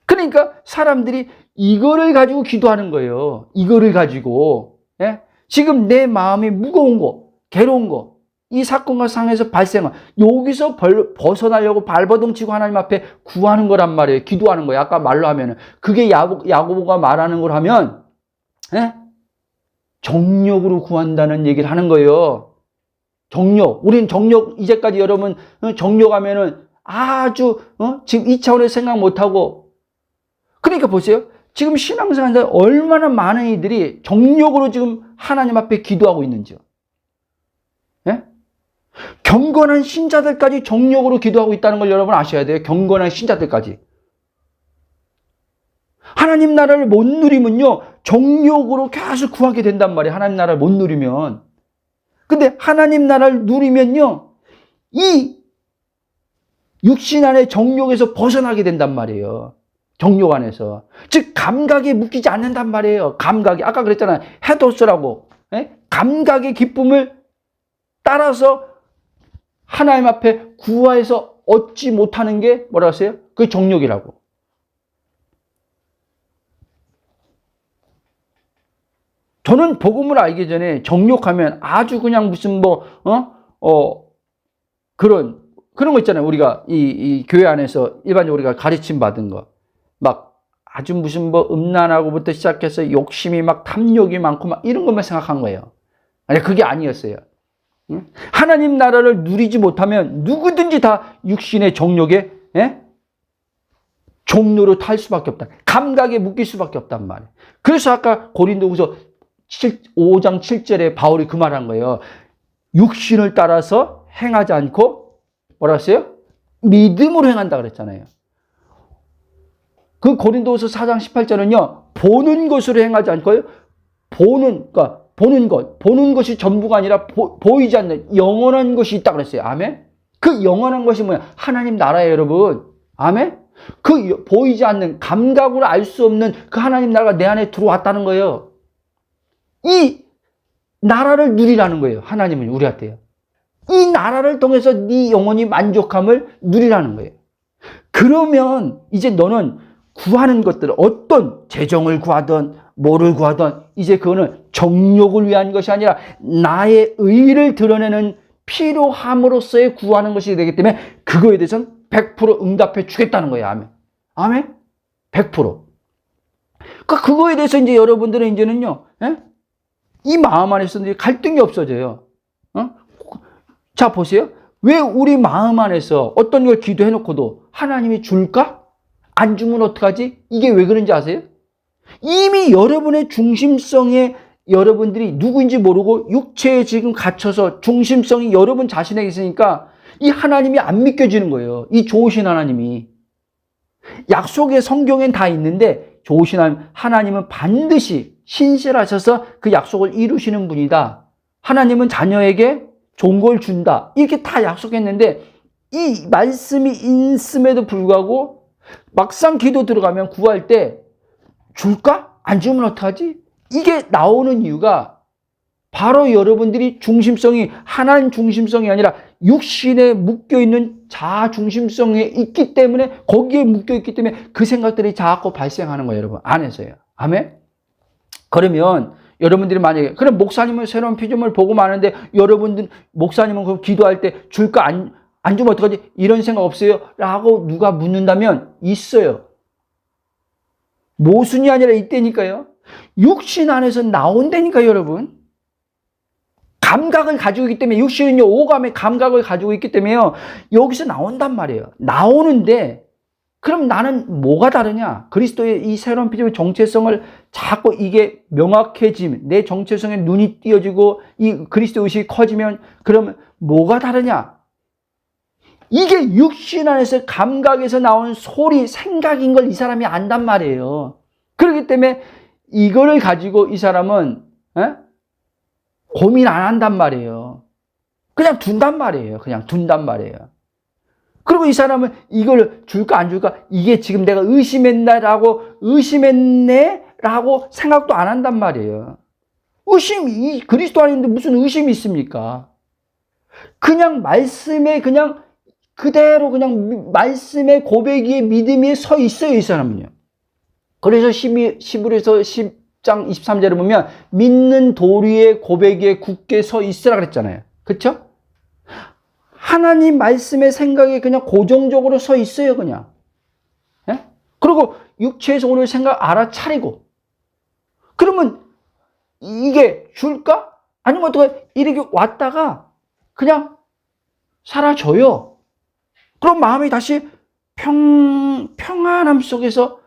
그러니까 사람들이 이거를 가지고 기도하는 거예요. 이거를 가지고. 예? 지금 내 마음이 무거운 거, 괴로운 거, 이 사건과 상황에서 발생한 여기서 벗어나려고 발버둥 치고 하나님 앞에 구하는 거란 말이에요. 기도하는 거예요. 아까 말로 하면은 그게 야고보가 말하는 걸 하면 정욕으로 구한다는 얘기를 하는 거예요. 정욕. 우린 정욕 이제까지 여러분 정욕하면은 아주 지금 이 차원에서 생각 못 하고 그러니까 보세요. 지금 신앙생활에 얼마나 많은 이들이 정욕으로 지금 하나님 앞에 기도하고 있는지요. 예? 경건한 신자들까지 정욕으로 기도하고 있다는 걸 여러분 아셔야 돼요. 경건한 신자들까지. 하나님 나라를 못 누리면요, 정욕으로 계속 구하게 된단 말이에요. 하나님 나라를 못 누리면. 근데 하나님 나라를 누리면요, 이 육신 안의 정욕에서 벗어나게 된단 말이에요. 정욕 안에서. 즉, 감각에 묶이지 않는단 말이에요. 감각이. 아까 그랬잖아요. 헤도스라고. 감각의 기쁨을 따라서 하나님 앞에 구하여서 얻지 못하는 게 뭐라고 했어요? 그게 정욕이라고. 저는 복음을 알기 전에 정욕하면 아주 그냥 무슨 그런 거 있잖아요. 우리가 이 교회 안에서 일반적으로 우리가 가르침 받은 거. 막 아주 무슨 음란하고부터 시작해서 욕심이 막 탐욕이 많고 막 이런 것만 생각한 거예요. 아니, 그게 아니었어요. 하나님 나라를 누리지 못하면 누구든지 다 육신의 정욕에 종로로 탈 수밖에 없다. 감각에 묶일 수밖에 없단 말이에요. 그래서 아까 고린도후서 5장 7절에 바울이 그 말한 거예요. 육신을 따라서 행하지 않고 뭐라 했어요? 믿음으로 행한다 그랬잖아요. 그 고린도후서 4장 18절은요. 보는 것으로 행하지 않고요. 보는 것이 전부가 아니라 보이지 않는 영원한 것이 있다 그랬어요. 아멘? 그 영원한 것이 뭐야? 하나님 나라예요, 여러분. 아멘? 그 보이지 않는 감각으로 알 수 없는 그 하나님 나라가 내 안에 들어왔다는 거예요. 이 나라를 누리라는 거예요. 하나님은 우리한테요. 이 나라를 통해서 네 영혼이 만족함을 누리라는 거예요. 그러면 이제 너는 구하는 것들, 어떤 재정을 구하든 뭐를 구하든 이제 그거는 정욕을 위한 것이 아니라 나의 의를 드러내는 필요함으로써의 구하는 것이 되기 때문에 그거에 대해서는 100% 응답해 주겠다는 거예요. 아멘. 아멘. 100%. 그러니까 그거에 대해서 이제 여러분들은 이제는요, 예? 이 마음 안에서 이제 갈등이 없어져요. 어? 자, 보세요. 왜 우리 마음 안에서 어떤 걸 기도해놓고도 하나님이 줄까? 안 주면 어떡하지? 이게 왜 그런지 아세요? 이미 여러분의 중심성에 여러분들이 누구인지 모르고 육체에 지금 갇혀서 중심성이 여러분 자신에게 있으니까 이 하나님이 안 믿겨지는 거예요. 이 좋으신 하나님이. 약속의 성경엔 다 있는데 좋으신 하나님은 반드시 신실하셔서 그 약속을 이루시는 분이다. 하나님은 자녀에게 좋은 걸 준다. 이렇게 다 약속했는데 이 말씀이 있음에도 불구하고 막상 기도 들어가면 구할 때 줄까? 안 주면 어떡하지? 이게 나오는 이유가 바로 여러분들이 중심성이 하나님 중심성이 아니라 육신에 묶여있는 자아 중심성에 있기 때문에 거기에 묶여있기 때문에 그 생각들이 자꾸 발생하는 거예요. 여러분 안에서요. 아멘? 그러면 여러분들이 만약에 그럼 목사님은 새로운 피조물 보고 마는데 여러분들 목사님은 그 기도할 때 줄까 안 주면 어떡하지? 이런 생각 없어요? 라고 누가 묻는다면 있어요. 모순이 아니라 있다니까요. 육신 안에서 나온다니까요, 여러분. 감각을 가지고 있기 때문에 육신은요, 오감의 감각을 가지고 있기 때문에요. 여기서 나온단 말이에요. 나오는데 그럼 나는 뭐가 다르냐? 그리스도의 이 새로운 피조물 정체성을 자꾸 이게 명확해지면 내 정체성에 눈이 띄어지고 이 그리스도 의식이 커지면 그러면 뭐가 다르냐? 이게 육신 안에서 감각에서 나온 소리, 생각인 걸 이 사람이 안단 말이에요. 그렇기 때문에 이거를 가지고 이 사람은 고민 안 한단 말이에요. 그냥 둔단 말이에요. 그냥 둔단 말이에요. 그리고 이 사람은 이걸 줄까 안 줄까? 이게 지금 내가 의심했네라고 생각도 안 한단 말이에요. 의심이 그리스도 안에 있는데 무슨 의심이 있습니까? 그냥 말씀에 그냥 그대로 그냥 말씀의 고백 위에 믿음 위에 서 있어요, 이 사람은요. 그래서 히브리서 10장 23절을 보면 믿는 도리의 고백 위에 굳게 서 있으라 그랬잖아요. 그렇죠? 하나님 말씀의 생각에 그냥 고정적으로 서 있어요, 그냥. 예? 그리고 육체에서 오는 생각 알아차리고. 그러면 이게 줄까? 아니면 어떻게 이렇게 왔다가 그냥 사라져요. 그럼 마음이 다시 평안함 속에서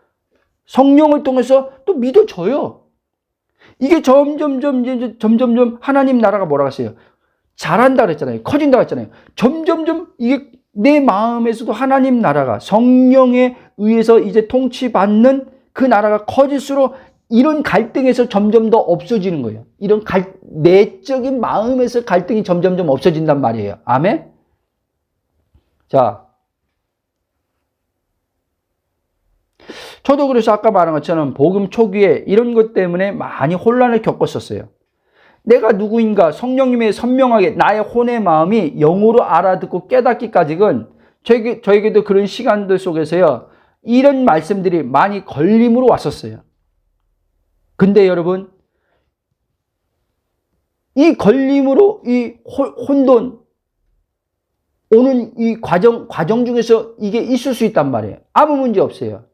성령을 통해서 또 믿어져요. 이게 점점점 하나님 나라가 뭐라고 했어요? 잘한다 그랬잖아요. 커진다 그랬잖아요. 점점점 이게 내 마음에서도 하나님 나라가 성령에 의해서 이제 통치받는 그 나라가 커질수록 이런 갈등에서 점점 더 없어지는 거예요. 이런 내적인 마음에서 갈등이 점점점 없어진단 말이에요. 아멘? 자, 저도 그래서 아까 말한 것처럼 복음 초기에 이런 것 때문에 많이 혼란을 겪었었어요. 내가 누구인가 성령님의 선명하게 나의 혼의 마음이 영으로 알아듣고 깨닫기까지는 저에게도 그런 시간들 속에서요. 이런 말씀들이 많이 걸림으로 왔었어요. 근데 여러분 이 걸림으로 이 혼돈 오는 이 과정 중에서 이게 있을 수 있단 말이에요. 아무 문제 없어요.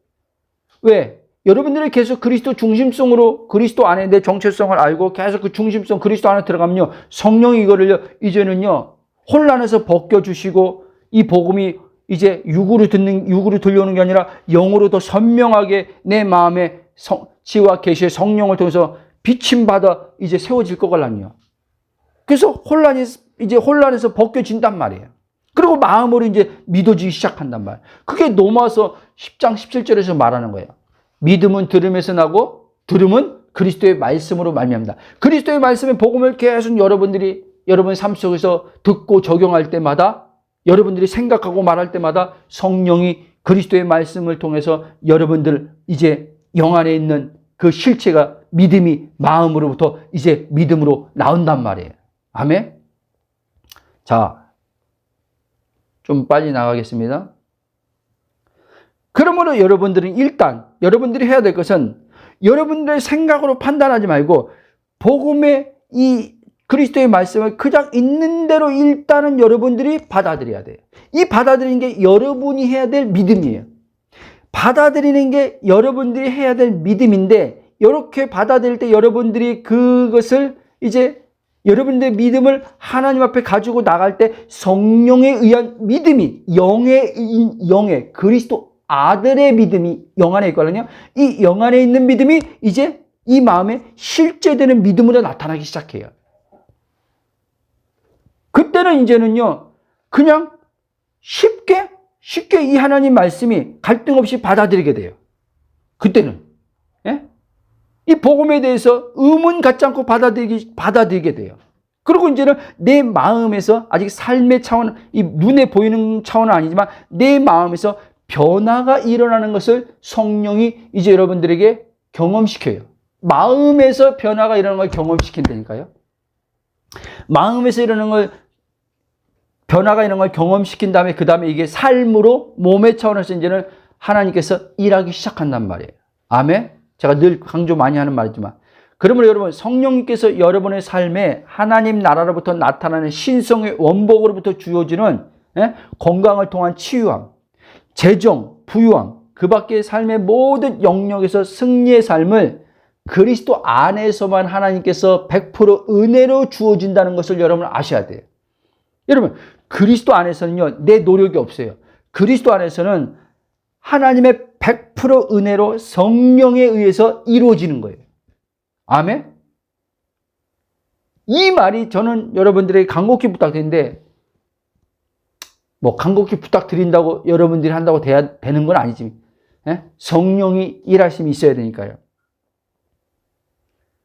왜? 여러분들이 계속 그리스도 중심성으로 그리스도 안에 내 정체성을 알고 계속 그 중심성 그리스도 안에 들어가면요. 성령이 이거를요. 이제는요. 혼란에서 벗겨주시고 이 복음이 이제 육으로 들려오는 게 아니라 영으로 더 선명하게 내 마음에 지와 계시의 성령을 통해서 비침받아 이제 세워질 거라니요. 그래서 혼란에서 벗겨진단 말이에요. 그리고 마음으로 이제 믿어지기 시작한단 말이에요. 그게 로마서 10장 17절에서 말하는 거예요. 믿음은 들음에서 나고 들음은 그리스도의 말씀으로 말미암다. 그리스도의 말씀의 복음을 계속 여러분들이 여러분 삶 속에서 듣고 적용할 때마다 여러분들이 생각하고 말할 때마다 성령이 그리스도의 말씀을 통해서 여러분들 이제 영 안에 있는 그 실체가 믿음이 마음으로부터 이제 믿음으로 나온단 말이에요. 아멘? 자, 좀 빨리 나가겠습니다. 그러므로 여러분들은 일단 여러분들이 해야 될 것은 여러분들의 생각으로 판단하지 말고 복음의 이 그리스도의 말씀을 그냥 있는 대로 일단은 여러분들이 받아들여야 돼요. 이 받아들이는 게 여러분이 해야 될 믿음이에요. 받아들이는 게 여러분들이 해야 될 믿음인데, 이렇게 받아들일 때 여러분들이 그것을 이제 여러분들의 믿음을 하나님 앞에 가지고 나갈 때 성령에 의한 믿음이 영의 그리스도 아들의 믿음이 영 안에 있거든요. 이 영 안에 있는 믿음이 이제 이 마음에 실제되는 믿음으로 나타나기 시작해요. 그때는 이제는요, 그냥 쉽게 이 하나님 말씀이 갈등 없이 받아들이게 돼요. 그때는. 예? 이 복음에 대해서 의문 갖지 않고 받아들이게 돼요. 그리고 이제는 내 마음에서 아직 삶의 차원, 이 눈에 보이는 차원은 아니지만 내 마음에서 변화가 일어나는 것을 성령이 이제 여러분들에게 경험시켜요. 마음에서 변화가 일어나는 걸 경험시킨다니까요. 마음에서 일어나는 걸, 변화가 일어나는 걸 경험시킨 다음에 그 다음에 이게 삶으로 몸의 차원에서 이제는 하나님께서 일하기 시작한단 말이에요. 아멘? 제가 늘 강조 많이 하는 말이지만, 그러므로 여러분, 성령님께서 여러분의 삶에 하나님 나라로부터 나타나는 신성의 원복으로부터 주어지는 건강을 통한 치유함, 재정, 부유함, 그 밖의 삶의 모든 영역에서 승리의 삶을 그리스도 안에서만 하나님께서 100% 은혜로 주어진다는 것을 여러분 아셔야 돼요. 여러분, 그리스도 안에서는요, 내 노력이 없어요. 그리스도 안에서는 하나님의 100% 은혜로 성령에 의해서 이루어지는 거예요. 아멘? 이 말이 저는 여러분들에게 간곡히 부탁드리는데, 뭐 간곡히 부탁드린다고 여러분들이 한다고 돼야 되는 건 아니지. 예? 성령이 일하심이 있어야 되니까요.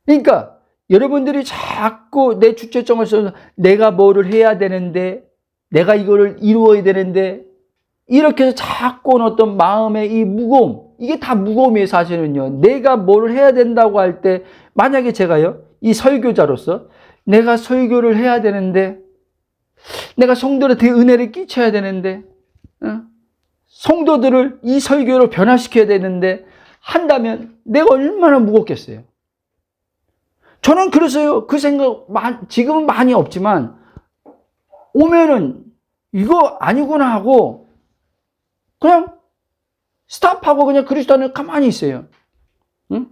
그러니까 여러분들이 자꾸 내 주체성을 써서 내가 뭐를 해야 되는데, 내가 이거를 이루어야 되는데, 이렇게 해서 자꾸 어떤 마음의 이 무거움, 이게 다 무거움이에요. 사실은요, 내가 뭘 해야 된다고 할 때, 만약에 제가요, 이 설교자로서 내가 설교를 해야 되는데, 내가 성도들한테 은혜를 끼쳐야 되는데, 성도들을 이 설교로 변화시켜야 되는데 한다면 내가 얼마나 무겁겠어요. 저는 그래서요, 그 생각 지금은 많이 없지만 오면은 이거 아니구나 하고 그냥 스탑하고 그냥 그리스도 안에 가만히 있어요. 응?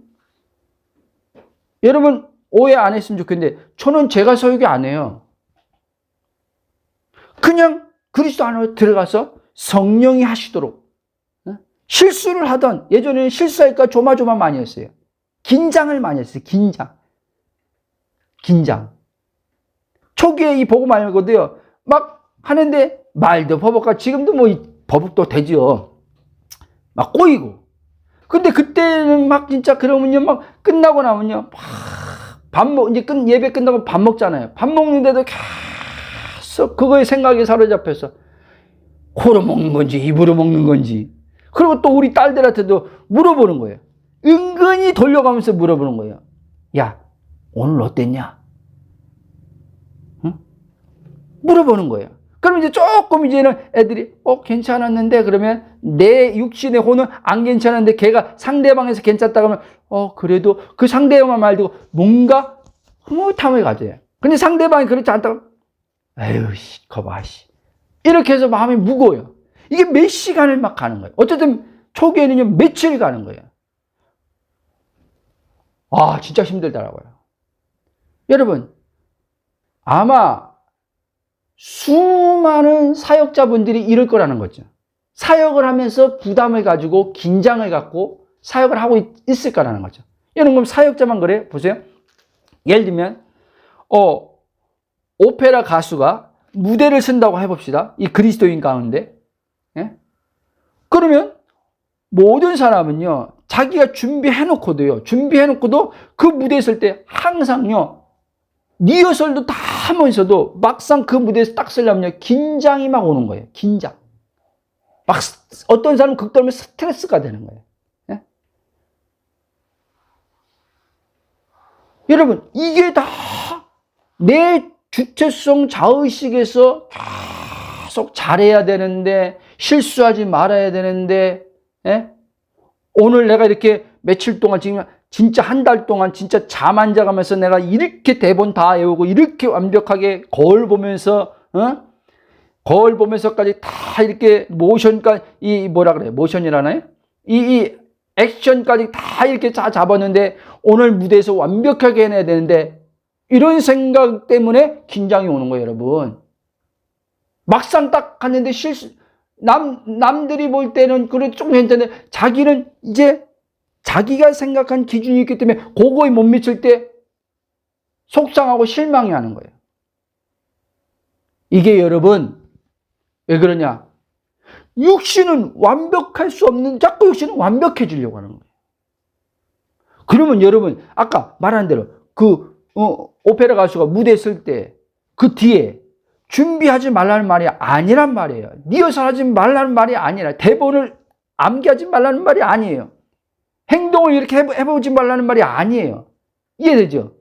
여러분 오해 안 했으면 좋겠는데 저는 제가 설교 안 해요. 그냥 그리스도 안으로 들어가서 성령이 하시도록. 실수를 하던, 예전에는 실수하니까 조마조마 많이 했어요. 긴장을 많이 했어요. 긴장. 초기에 이 복음 알고도요, 막 하는데 말도 버벅가, 지금도 뭐 버벅도 되죠. 막 꼬이고. 근데 그때는 막 진짜 그러면요, 막 끝나고 나면요, 이제 예배 끝나고 밥 먹잖아요. 밥 먹는데도 계속 그거에 생각이 사로잡혀서 코로 먹는 건지 입으로 먹는 건지. 그리고 또 우리 딸들한테도 물어보는 거예요. 은근히 돌려가면서 물어보는 거예요. 야, 오늘 어땠냐? 응? 물어보는 거예요. 그럼 이제 조금 이제는 애들이 괜찮았는데, 그러면 내 육신의 혼은 안 괜찮은데 걔가 상대방에서 괜찮다 그러면 그래도 그 상대방 말 듣고 뭔가 흐뭇함을 가져요. 근데 상대방이 그렇지 않다고 에휴 씨 거봐 씨 이렇게 해서 마음이 무거워요. 이게 몇 시간을 막 가는 거예요. 어쨌든 초기에는요 며칠 가는 거예요. 아 진짜 힘들더라고요. 여러분 아마 수많은 사역자분들이 이럴 거라는 거죠. 사역을 하면서 부담을 가지고 긴장을 갖고 사역을 하고 있을 거라는 거죠. 여러분 그럼 사역자만 그래요? 보세요. 예를 들면 오페라 가수가 무대를 쓴다고 해봅시다. 이 그리스도인 가운데. 예? 그러면 모든 사람은요 자기가 준비해놓고도 그 무대에 설 때 항상요 리허설도 다 하면서도 막상 그 무대에서 딱 쓰려면요 긴장이 막 오는 거예요. 긴장. 막 어떤 사람은 극도로 스트레스가 되는 거예요. 예? 여러분 이게 다 내 주체성 자의식에서 계속 잘해야 되는데 실수하지 말아야 되는데 예? 오늘 내가 이렇게 며칠 동안 지금 진짜 한 달 동안 진짜 잠 안 자가면서 내가 이렇게 대본 다 외우고 이렇게 완벽하게 거울 보면서 거울 보면서까지 다 이렇게 모션까지 모션이라나요? 이 액션까지 다 이렇게 다 잡았는데 오늘 무대에서 완벽하게 해내야 되는데 이런 생각 때문에 긴장이 오는 거예요, 여러분. 막상 딱 갔는데 남들이 볼 때는 그래 좀 괜찮은데 자기는 이제 자기가 생각한 기준이 있기 때문에 그거에 못 미칠 때 속상하고 실망이 하는 거예요. 이게 여러분 왜 그러냐? 육신은 완벽할 수 없는 자꾸 육신은 완벽해지려고 하는 거예요. 그러면 여러분 아까 말한 대로 오페라 가수가 무대에 설 때 그 뒤에 준비하지 말라는 말이 아니란 말이에요. 리허설 하지 말라는 말이 아니라 대본을 암기하지 말라는 말이 아니에요. 행동을 이렇게 해보지 말라는 말이 아니에요. 이해되죠?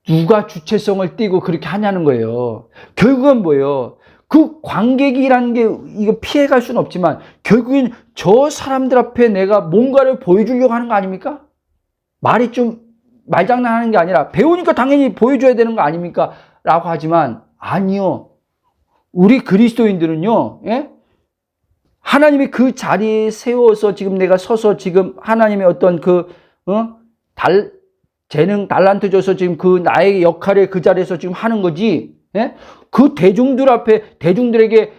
누가 주체성을 띠고 그렇게 하냐는 거예요. 결국은 뭐예요? 그 관객이라는 게 이거 피해갈 수는 없지만 결국엔 저 사람들 앞에 내가 뭔가를 보여주려고 하는 거 아닙니까? 말이 좀 말장난하는 게 아니라 배우니까 당연히 보여줘야 되는 거 아닙니까? 라고 하지만 아니요. 우리 그리스도인들은요. 예? 하나님이 그 자리에 세워서 지금 내가 서서 지금 하나님의 어떤 재능 달란트 줘서 지금 그 나의 역할을 그 자리에서 지금 하는 거지. 예? 그 대중들 앞에 대중들에게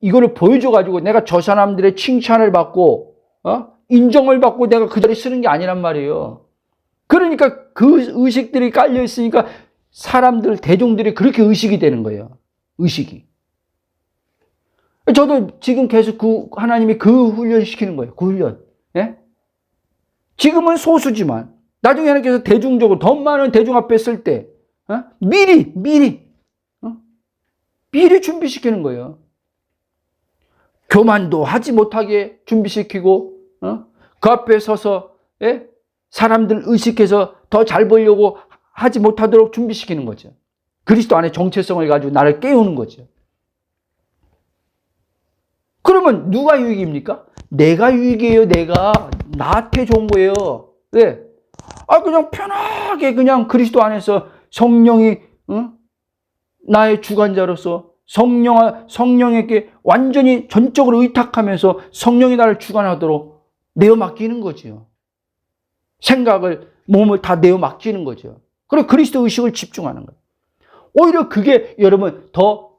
이거를 보여줘가지고 내가 저 사람들의 칭찬을 받고 인정을 받고 내가 그 자리에 쓰는 게 아니란 말이에요. 그러니까 그 의식들이 깔려 있으니까 사람들 대중들이 그렇게 의식이 되는 거예요. 의식이. 저도 지금 계속 하나님이 그 훈련 시키는 거예요. 그 훈련. 예? 지금은 소수지만 나중에 하나님께서 대중적으로 더 많은 대중 앞에 쓸 때 미리 준비시키는 거예요. 교만도 하지 못하게 준비시키고 그 앞에 서서 사람들 의식해서 더 잘 보이려고 하지 못하도록 준비시키는 거죠. 그리스도 안에 정체성을 가지고 나를 깨우는 거죠. 그러면 누가 유익입니까? 내가 유익이에요. 내가 나한테 좋은 거예요. 왜? 그냥 편하게 그냥 그리스도 안에서 성령이 나의 주관자로서 성령에게 완전히 전적으로 의탁하면서 성령이 나를 주관하도록 내어 맡기는 거죠. 생각을 몸을 다 내어 맡기는 거죠. 그리고 그리스도 의식을 집중하는 거예요. 오히려 그게 여러분 더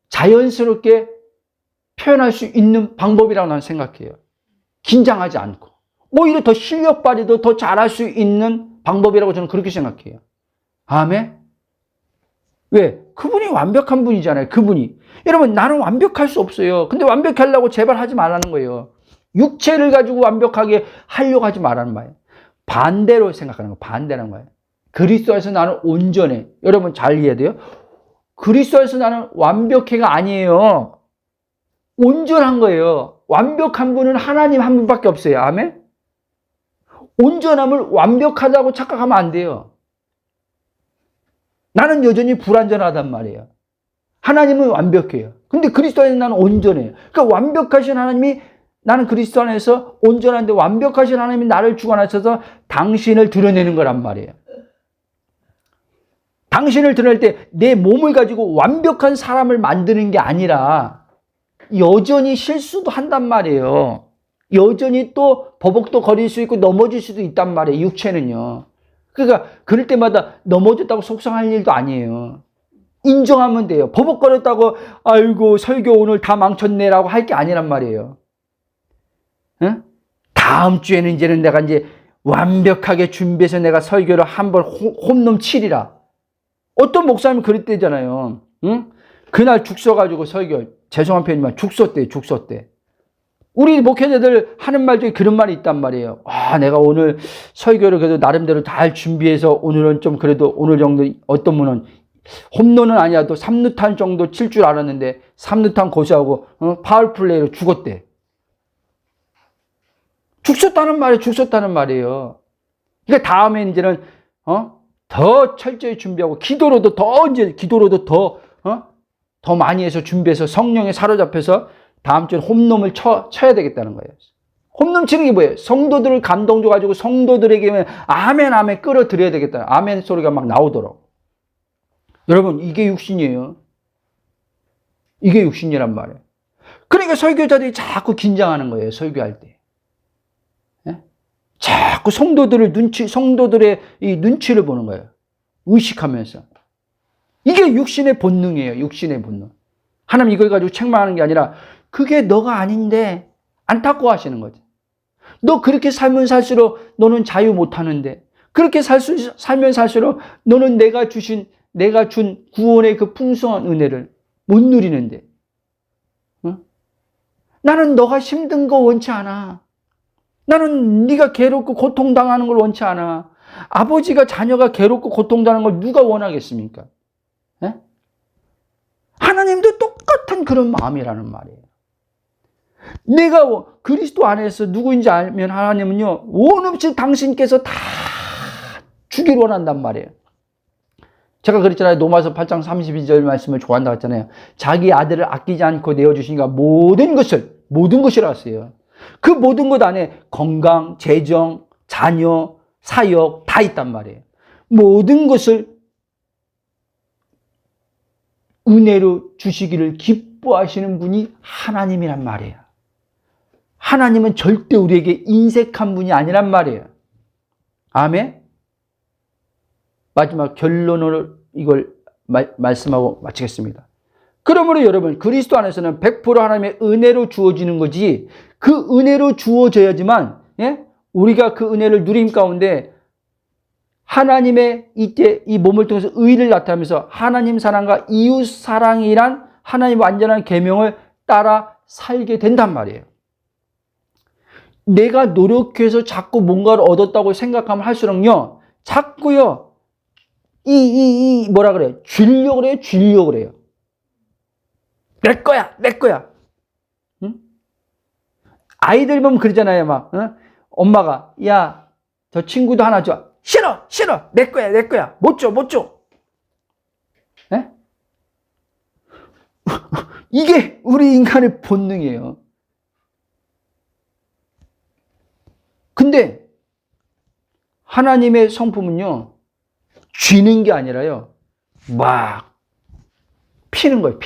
자연스럽게 표현할 수 있는 방법이라고 나는 생각해요. 긴장하지 않고. 오히려 더 실력 발휘도 더 잘할 수 있는 방법이라고 저는 그렇게 생각해요. 아멘? 왜? 그분이 완벽한 분이잖아요. 그분이. 여러분 나는 완벽할 수 없어요. 근데 완벽히 하려고 제발 하지 말라는 거예요. 육체를 가지고 완벽하게 하려고 하지 말라는 말이에요. 반대로 생각하는 거. 반대라는 거예요. 그리스도에서 나는 온전해. 여러분 잘 이해해야 돼요. 그리스도에서 나는 완벽해가 아니에요. 온전한 거예요. 완벽한 분은 하나님 한 분밖에 없어요. 아멘? 온전함을 완벽하다고 착각하면 안 돼요. 나는 여전히 불완전하단 말이에요. 하나님은 완벽해요. 근데 그리스도 안에서 나는 온전해요. 그러니까 완벽하신 하나님이 나는 그리스도 안에서 온전한데 완벽하신 하나님이 나를 주관하셔서 당신을 드러내는 거란 말이에요. 당신을 드러낼 때 내 몸을 가지고 완벽한 사람을 만드는 게 아니라 여전히 실수도 한단 말이에요. 여전히 또 버벅도 거릴 수 있고 넘어질 수도 있단 말이에요. 육체는요. 그러니까 그럴 때마다 넘어졌다고 속상할 일도 아니에요. 인정하면 돼요. 버벅거렸다고 아이고 설교 오늘 다 망쳤네라고 할 게 아니란 말이에요. 응? 다음 주에는 이제는 내가 이제 완벽하게 준비해서 내가 설교를 한번 홈런 치리라. 어떤 목사님이 그랬대잖아요. 응? 그날 죽 써가지고 설교, 죄송한 표현이지만 죽 썼대요. 죽 썼대. 우리 목회자들 하는 말 중에 그런 말이 있단 말이에요. 내가 오늘 설교를 그래도 나름대로 잘 준비해서 오늘은 좀 그래도 오늘 정도 어떤 분은 홈런은 아니라도 3루탄 정도 칠 줄 알았는데 3루탄 고시하고 파울플레이로 죽었대. 죽었다는 말이에요. 그러니까 다음에 이제는 더 철저히 준비하고 기도로도 더 많이 해서 준비해서 성령에 사로잡혀서 다음 주에 홈런을 쳐야 되겠다는 거예요. 홈런 치는 게 뭐예요? 성도들을 감동 줘가지고 성도들에게 아멘 아멘 끌어들여야 되겠다. 아멘 소리가 막 나오도록. 여러분 이게 육신이에요. 이게 육신이란 말이에요. 그러니까 설교자들이 자꾸 긴장하는 거예요. 설교할 때. 예? 자꾸 성도들의 이 눈치를 보는 거예요. 의식하면서. 이게 육신의 본능이에요. 육신의 본능. 하나님 이걸 가지고 책망하는 게 아니라 그게 너가 아닌데 안타까워하시는 거죠. 너 그렇게 살면 살수록 너는 자유 못하는데, 그렇게 살면 살수록 너는 내가 준 구원의 그 풍성한 은혜를 못 누리는데, 응? 나는 너가 힘든 거 원치 않아. 나는 네가 괴롭고 고통당하는 걸 원치 않아. 아버지가 자녀가 괴롭고 고통당하는 걸 누가 원하겠습니까? 예? 하나님도 똑같은 그런 마음이라는 말이에요. 내가 그리스도 안에서 누구인지 알면 하나님은요, 원없이 당신께서 다 주기를 원한단 말이에요. 제가 그랬잖아요. 로마서 8장 32절 말씀을 좋아한다고 했잖아요. 자기 아들을 아끼지 않고 내어주시니까 모든 것이라 했어요. 그 모든 것 안에 건강, 재정, 자녀, 사역 다 있단 말이에요. 모든 것을 은혜로 주시기를 기뻐하시는 분이 하나님이란 말이에요. 하나님은 절대 우리에게 인색한 분이 아니란 말이에요. 아멘? 마지막 결론으로 이걸 말씀하고 마치겠습니다. 그러므로 여러분, 그리스도 안에서는 100% 하나님의 은혜로 주어지는 거지, 그 은혜로 주어져야지만, 예? 우리가 그 은혜를 누림 가운데 하나님의 이때 이 몸을 통해서 의를 나타내면서 하나님 사랑과 이웃 사랑이란 하나님의 완전한 계명을 따라 살게 된단 말이에요. 내가 노력해서 자꾸 뭔가를 얻었다고 생각하면 할수록요, 자꾸요, 뭐라 그래요? 쥐려고 그래요. 내 거야. 응? 아이들 보면 그러잖아요, 막, 응? 엄마가, 야, 저 친구도 하나 줘. 싫어. 내 거야. 못 줘. 네? 이게 우리 인간의 본능이에요. 근데 하나님의 성품은요, 쥐는 게 아니라요, 막 피는 거예요.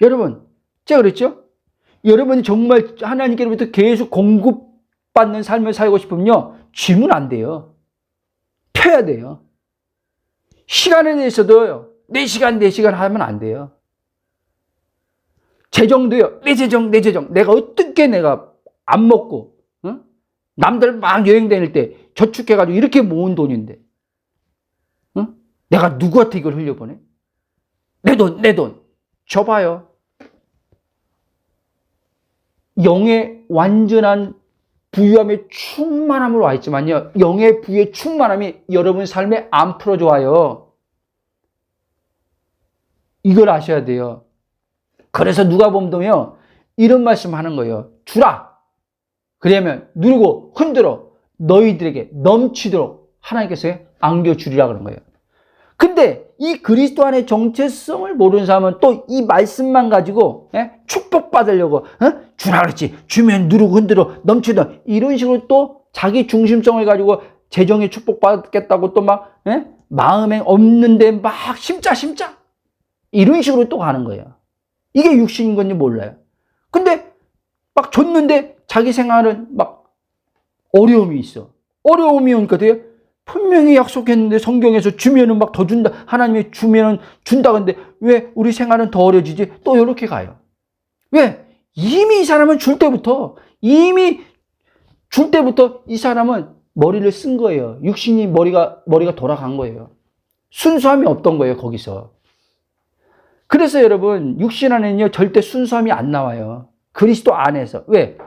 여러분, 제가 그랬죠? 여러분이 정말 하나님께로부터 계속 공급받는 삶을 살고 싶으면요, 쥐면 안 돼요. 펴야 돼요. 시간에 대해서도요, 4시간 하면 안 돼요. 재정도요, 내 재정. 내가 어떻게 내가 안 먹고, 응? 남들 막 여행 다닐 때 저축해가지고 이렇게 모은 돈인데, 응? 내가 누구한테 이걸 흘려보내? 내 돈. 줘봐요. 영의 완전한 부유함의 충만함으로 와 있지만요, 영의 부유의 충만함이 여러분 삶에 안 풀어줘요. 이걸 아셔야 돼요. 그래서 누가복음도요, 이런 말씀 하는 거예요. 주라. 그러면 누르고 흔들어 너희들에게 넘치도록 하나님께서 안겨주리라 그런 거예요. 근데 이 그리스도 안의 정체성을 모르는 사람은 또 이 말씀만 가지고, 예? 축복받으려고, 주라 그랬지. 주면 누르고 흔들어 넘치도록, 이런 식으로 또 자기 중심성을 가지고 재정에 축복받겠다고 또 막, 예? 마음에 없는데 막 심자 이런 식으로 또 가는 거예요. 이게 육신인 건지 몰라요. 근데 막 줬는데 자기 생활은 막 어려움이 있어. 어려움이 오니까 돼요. 분명히 약속했는데 성경에서 주면은 막 더 준다. 하나님이 주면은 준다. 근데 왜 우리 생활은 더 어려지지? 또 이렇게 가요. 왜? 이미 이 사람은 줄 때부터 이 사람은 머리를 쓴 거예요. 육신이 머리가 돌아간 거예요. 순수함이 없던 거예요, 거기서. 그래서 여러분, 육신 안에는요, 절대 순수함이 안 나와요. 그리스도 안에서. 왜?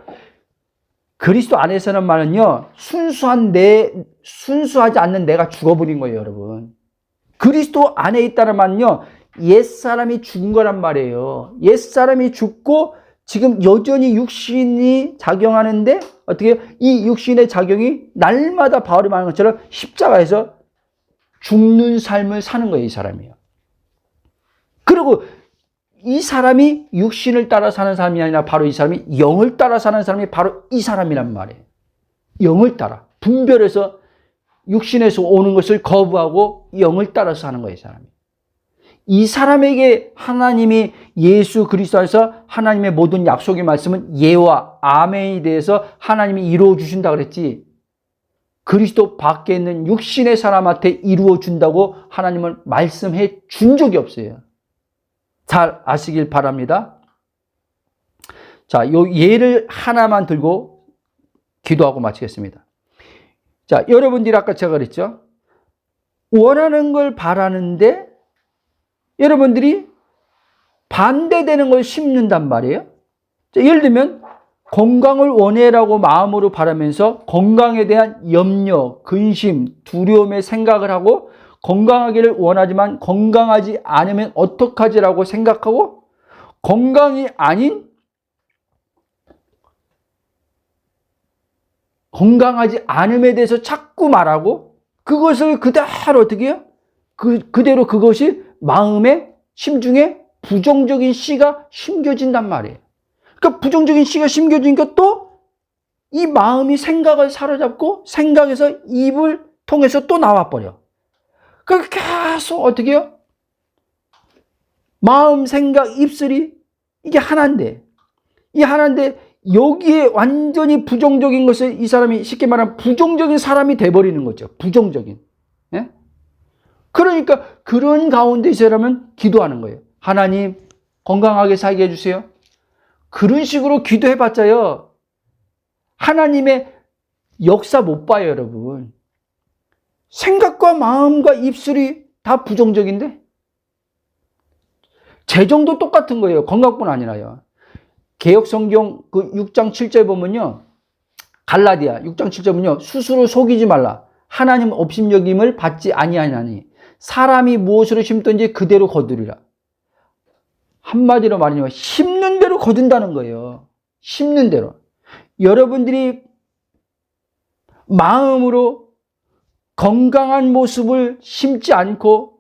그리스도 안에서는 말은요, 순수하지 않는 내가 죽어버린 거예요, 여러분. 그리스도 안에 있다는 말은요, 옛사람이 죽은 거란 말이에요. 옛사람이 죽고 지금 여전히 육신이 작용하는데, 어떻게 이 육신의 작용이 날마다 바울이 말하는 것처럼 십자가에서 죽는 삶을 사는 거예요, 이 사람이요. 그리고 이 사람이 육신을 따라 사는 사람이 아니라 바로 이 사람이 영을 따라 사는 사람이 바로 이 사람이란 말이에요. 영을 따라. 분별해서 육신에서 오는 것을 거부하고 영을 따라서 사는 거예요, 이 사람이. 이 사람에게 하나님이 예수 그리스도에서 하나님의 모든 약속의 말씀은 예와 아멘에 대해서 하나님이 이루어 주신다 그랬지. 그리스도 밖에 있는 육신의 사람한테 이루어 준다고 하나님은 말씀해 준 적이 없어요. 잘 아시길 바랍니다. 자, 요 예를 하나만 들고 기도하고 마치겠습니다. 자, 여러분들이 아까 제가 그랬죠. 원하는 걸 바라는데 여러분들이 반대되는 걸 심는단 말이에요. 자, 예를 들면 건강을 원해라고 마음으로 바라면서 건강에 대한 염려, 근심, 두려움의 생각을 하고 건강하기를 원하지만 건강하지 않으면 어떡하지라고 생각하고 건강이 아닌 건강하지 않음에 대해서 자꾸 말하고 그것을 그대로 어떻게 해요? 그대로 그것이 마음에 심중에 부정적인 씨가 심겨진단 말이에요. 그러니까 부정적인 씨가 심겨지니까 또 이 마음이 생각을 사로잡고 생각에서 입을 통해서 또 나와버려. 그러니까 계속 어떻게 해요? 마음, 생각, 입술이 이게 하나인데 이 하나인데 여기에 완전히 부정적인 것을 이 사람이 쉽게 말하면 부정적인 사람이 돼버리는 거죠. 부정적인. 예? 그러니까 그런 가운데 이 사람은 기도하는 거예요. 하나님 건강하게 살게 해주세요. 그런 식으로 기도해봤자요. 하나님의 역사 못 봐요, 여러분. 생각과 마음과 입술이 다 부정적인데 재정도 똑같은 거예요. 건강뿐 아니라요. 개역성경 그 6장 7절 보면요. 갈라디아 6장 7절 보면요. 스스로 속이지 말라. 하나님 업신여김을 받지 아니하나니 사람이 무엇으로 심든지 그대로 거두리라. 한마디로 말하면 심는 대로 거둔다는 거예요. 심는 대로. 여러분들이 마음으로 건강한 모습을 심지 않고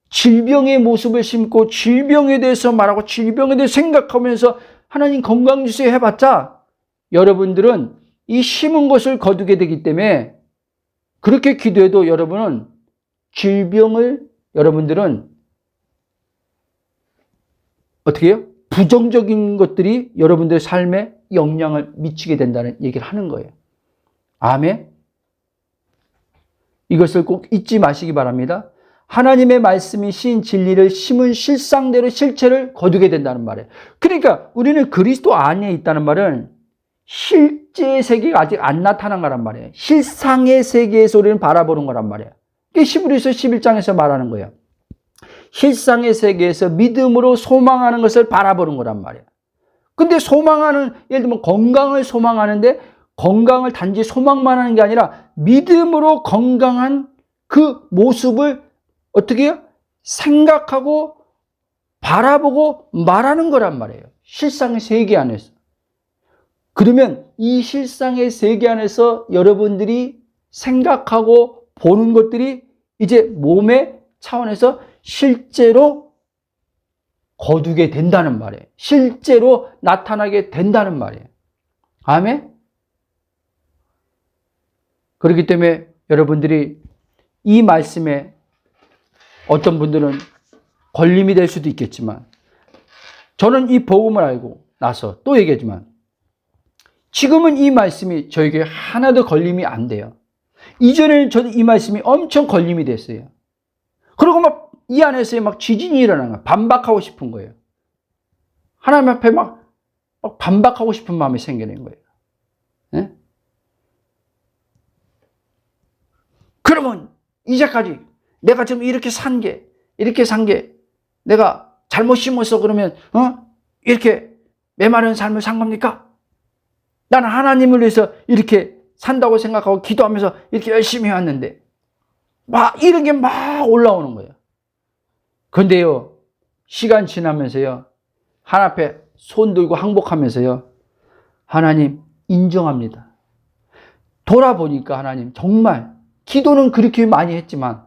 질병의 모습을 심고 질병에 대해서 말하고 질병에 대해서 생각하면서 하나님 건강 주세요 해봤자 여러분들은 이 심은 것을 거두게 되기 때문에 그렇게 기도해도 여러분은 질병을 여러분들은 어떻게 해요? 부정적인 것들이 여러분들의 삶에 영향을 미치게 된다는 얘기를 하는 거예요. 아멘. 이것을 꼭 잊지 마시기 바랍니다. 하나님의 말씀이 신 진리를 심은 실상대로 실체를 거두게 된다는 말이에요. 그러니까 우리는 그리스도 안에 있다는 말은 실제 세계가 아직 안 나타난 거란 말이에요. 실상의 세계에서 우리는 바라보는 거란 말이에요. 이게 히브리서 11장에서 말하는 거예요. 실상의 세계에서 믿음으로 소망하는 것을 바라보는 거란 말이에요. 근데 소망하는, 예를 들면 건강을 소망하는데 건강을 단지 소망만 하는 게 아니라 믿음으로 건강한 그 모습을 어떻게 해요? 생각하고 바라보고 말하는 거란 말이에요. 실상의 세계 안에서. 그러면 이 실상의 세계 안에서 여러분들이 생각하고 보는 것들이 이제 몸의 차원에서 실제로 거두게 된다는 말이에요. 실제로 나타나게 된다는 말이에요. 아멘? 그렇기 때문에 여러분들이 이 말씀에 어떤 분들은 걸림이 될 수도 있겠지만 저는 이 복음을 알고 나서 또 얘기하지만 지금은 이 말씀이 저에게 하나도 걸림이 안 돼요. 이전에는 저도 이 말씀이 엄청 걸림이 됐어요. 그리고 막 이 안에서 막 지진이 일어나는 거예요. 반박하고 싶은 거예요. 하나님 앞에 막 반박하고 싶은 마음이 생기는 거예요. 네? 그러면 이제까지 내가 지금 이렇게 산 게 내가 잘못 심어서 그러면 이렇게 메마른 삶을 산 겁니까? 나는 하나님을 위해서 이렇게 산다고 생각하고 기도하면서 이렇게 열심히 해왔는데 막 이런 게 막 올라오는 거예요. 근데요, 시간 지나면서요, 하나님 앞에 손 들고 항복하면서요, 하나님 인정합니다. 돌아보니까 하나님 정말 기도는 그렇게 많이 했지만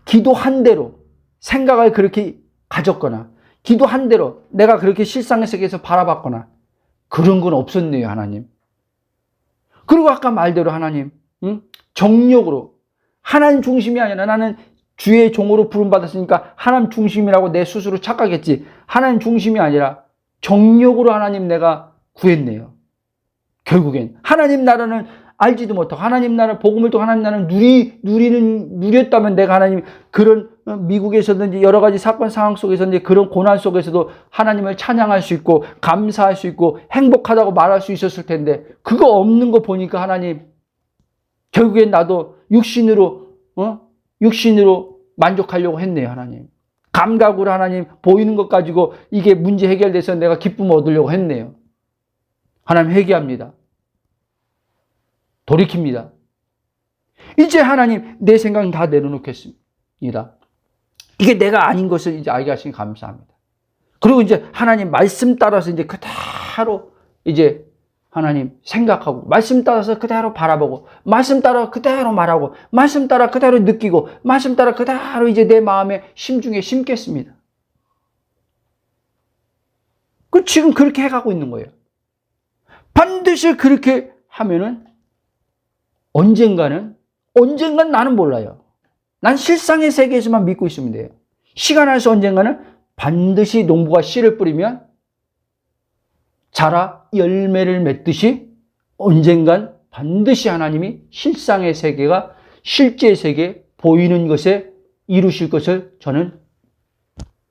기도한 대로 생각을 그렇게 가졌거나 기도한 대로 내가 그렇게 실상의 세계에서 바라봤거나 그런 건 없었네요, 하나님. 그리고 아까 말대로 하나님, 정욕으로 하나님 중심이 아니라 나는 주의 종으로 부름받았으니까 하나님 중심이라고 내 스스로 착각했지. 하나님 중심이 아니라 정욕으로 하나님 내가 구했네요. 결국엔 하나님 나라는 알지도 못하고 하나님 나라 복음을 통해 하나님 나라는 누렸다면 내가 하나님 그런 미국에서든지 여러 가지 사건 상황 속에서든지 그런 고난 속에서도 하나님을 찬양할 수 있고 감사할 수 있고 행복하다고 말할 수 있었을 텐데 그거 없는 거 보니까 하나님 결국엔 나도 육신으로 만족하려고 했네요. 하나님 감각으로 하나님 보이는 것 가지고 이게 문제 해결돼서 내가 기쁨을 얻으려고 했네요. 하나님 회개합니다. 돌이킵니다. 이제 하나님 내 생각은 다 내려놓겠습니다. 이게 내가 아닌 것을 이제 알게 하시니 감사합니다. 그리고 이제 하나님 말씀 따라서 이제 그대로 이제 하나님 생각하고 말씀 따라서 그대로 바라보고 말씀 따라 그대로 말하고 말씀 따라 그대로 느끼고 말씀 따라 그대로 이제 내 마음에 심중에 심겠습니다. 지금 그렇게 해가고 있는 거예요. 반드시 그렇게 하면은 언젠가는 나는 몰라요. 난 실상의 세계에서만 믿고 있으면 돼요. 시간 안에서 언젠가는 반드시 농부가 씨를 뿌리면 자라 열매를 맺듯이 언젠간 반드시 하나님이 실상의 세계가 실제의 세계 보이는 것에 이루실 것을 저는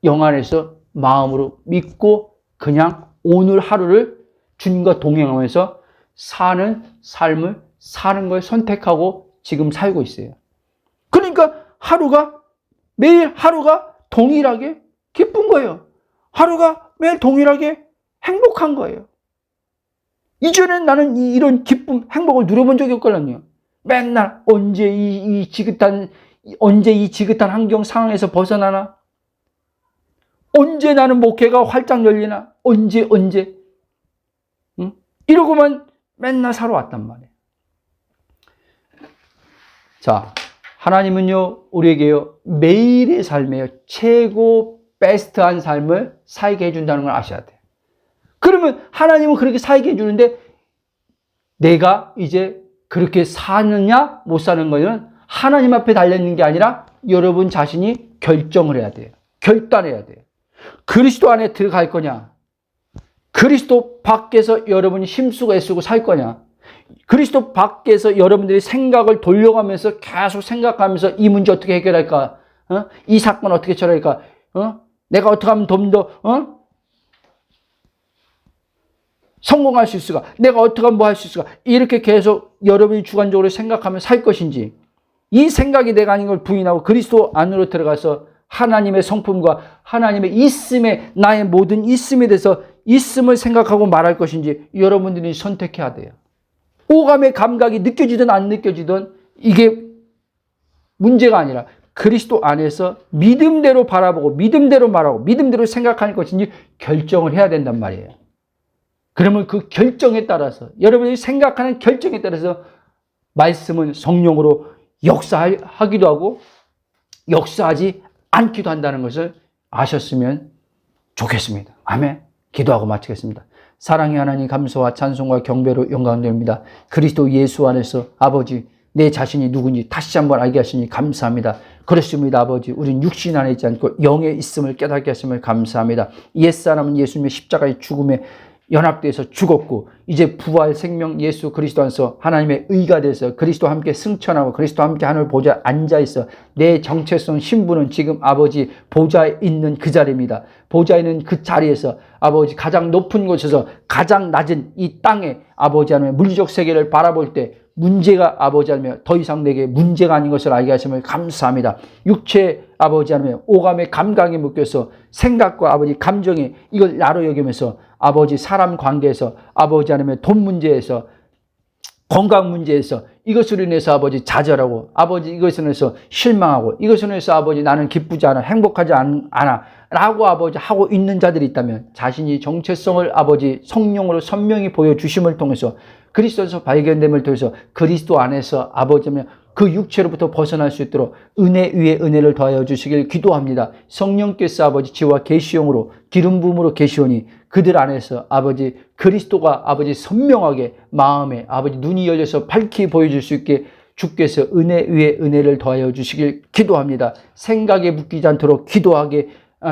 영 안에서 마음으로 믿고 그냥 오늘 하루를 주님과 동행하면서 사는 삶을 사는 걸 선택하고 지금 살고 있어요. 그러니까 매일 하루가 동일하게 기쁜 거예요. 하루가 매일 동일하게 행복한 거예요. 이전엔 나는 이런 기쁨, 행복을 누려본 적이 없거든요. 맨날 언제 이 지긋한 환경 상황에서 벗어나나? 언제 나는 목회가 활짝 열리나? 언제? 응? 이러고만 맨날 살아왔단 말이에요. 자, 하나님은요, 우리에게요, 매일의 삶에요, 최고 베스트한 삶을 살게 해준다는 걸 아셔야 돼요. 그러면 하나님은 그렇게 살게 해주는데 내가 이제 그렇게 사느냐, 못 사는 거는 하나님 앞에 달려있는 게 아니라 여러분 자신이 결정을 해야 돼요. 결단해야 돼요. 그리스도 안에 들어갈 거냐? 그리스도 밖에서 여러분이 힘쓰고 애쓰고 살 거냐? 그리스도 밖에서 여러분들이 생각을 돌려가면서 계속 생각하면서 이 문제 어떻게 해결할까? 이 사건 어떻게 처리할까? 내가 어떻게 하면 좀 더 성공할 수 있을까? 내가 어떻게 하면 뭐 할 수 있을까? 이렇게 계속 여러분이 주관적으로 생각하며 살 것인지 이 생각이 내가 아닌 걸 부인하고 그리스도 안으로 들어가서 하나님의 성품과 하나님의 있음에 나의 모든 있음에 대해서 있음을 생각하고 말할 것인지 여러분들이 선택해야 돼요. 오감의 감각이 느껴지든 안 느껴지든 이게 문제가 아니라 그리스도 안에서 믿음대로 바라보고 믿음대로 말하고 믿음대로 생각할 것인지 결정을 해야 된단 말이에요. 그러면 그 결정에 따라서 여러분이 생각하는 결정에 따라서 말씀은 성령으로 역사하기도 하고 역사하지 않기도 한다는 것을 아셨으면 좋겠습니다. 아멘. 기도하고 마치겠습니다. 사랑의 하나님 감사와 찬송과 경배로 영광드립니다. 그리스도 예수 안에서 아버지 내 자신이 누군지 다시 한번 알게 하시니 감사합니다. 그렇습니다. 아버지 우린 육신 안에 있지 않고 영에 있음을 깨닫게 하심을 감사합니다. 옛사람은 예수님의 십자가의 죽음에 연합돼서 죽었고 이제 부활 생명 예수 그리스도 안에서 하나님의 의가 돼서 그리스도와 함께 승천하고 그리스도와 함께 하늘 보좌에 앉아있어 내 정체성 신분은 지금 아버지 보좌에 있는 그 자리입니다. 보좌에 있는 그 자리에서 아버지 가장 높은 곳에서 가장 낮은 이 땅에 아버지 하나님의 물리적 세계를 바라볼 때 문제가 아버지 하나님 더 이상 내게 문제가 아닌 것을 알게 하심을 감사합니다. 육체 아버지 하나님 오감의 감각에 묶여서 생각과 아버지 감정에 이걸 나로 여기면서 아버지 사람 관계에서 아버지 하나님의 돈 문제에서 건강 문제에서 이것으로 인해서 아버지 좌절하고 아버지 이것으로 인해서 실망하고 이것으로 인해서 아버지 나는 기쁘지 않아 행복하지 않아 라고 아버지 하고 있는 자들이 있다면 자신이 정체성을 아버지 성령으로 선명히 보여주심을 통해서 그리스도에서 발견됨을 통해서 그리스도 안에서 아버지 그 육체로부터 벗어날 수 있도록 은혜 위에 은혜를 더하여 주시길 기도합니다. 성령께서 아버지 지와 계시용으로 기름 부음으로 계시오니 그들 안에서 아버지 그리스도가 아버지 선명하게 마음에 아버지 눈이 열려서 밝히 보여줄 수 있게 주께서 은혜 위에 은혜를 더하여 주시길 기도합니다. 생각에 묶이지 않도록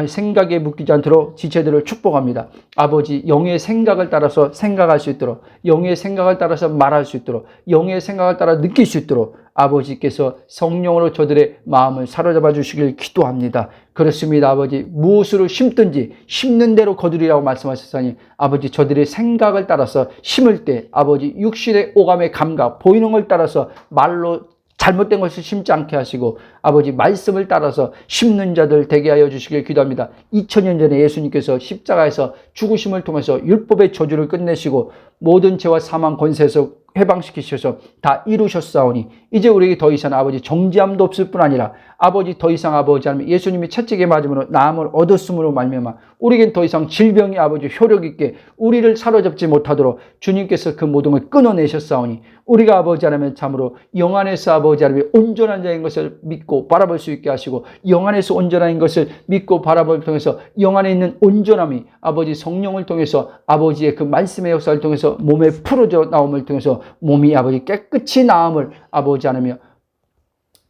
생각에 묶이지 않도록 지체들을 축복합니다. 아버지, 영의 생각을 따라서 생각할 수 있도록, 영의 생각을 따라서 말할 수 있도록, 영의 생각을 따라 느낄 수 있도록 아버지께서 성령으로 저들의 마음을 사로잡아 주시길 기도합니다. 그렇습니다. 아버지, 무엇으로 심든지 심는 대로 거두리라고 말씀하셨으니 아버지, 저들의 생각을 따라서 심을 때 아버지, 육신의 오감의 감각, 보이는 걸 따라서 말로 잘못된 것을 심지 않게 하시고 아버지, 말씀을 따라서 심는 자들 되게 하여 주시길 기도합니다. 2000년 전에 예수님께서 십자가에서 죽으심을 통해서 율법의 저주를 끝내시고 모든 죄와 사망 권세에서 해방시키셔서 다 이루셨사오니 이제 우리에게 더 이상 아버지 정죄함도 없을 뿐 아니라 아버지 더 이상 아버지 하나님 예수님이 채찍에 맞음으로 나음을 얻었음으로 말미암아 우리에겐 더 이상 질병이 아버지 효력 있게 우리를 사로잡지 못하도록 주님께서 그 모든 걸 끊어내셨사오니 우리가 아버지 하나님 참으로 영 안에서 아버지 하나님 온전한 자인 것을 믿고 바라볼 수 있게 하시고 영 안에서 온전한 것을 믿고 바라볼 통해서 영 안에 있는 온전함이 아버지 성령을 통해서 아버지의 그 말씀의 역사를 통해서 몸에 풀어져 나옴을 통해서 몸이 아버지 깨끗이 나음을 아버지 하나며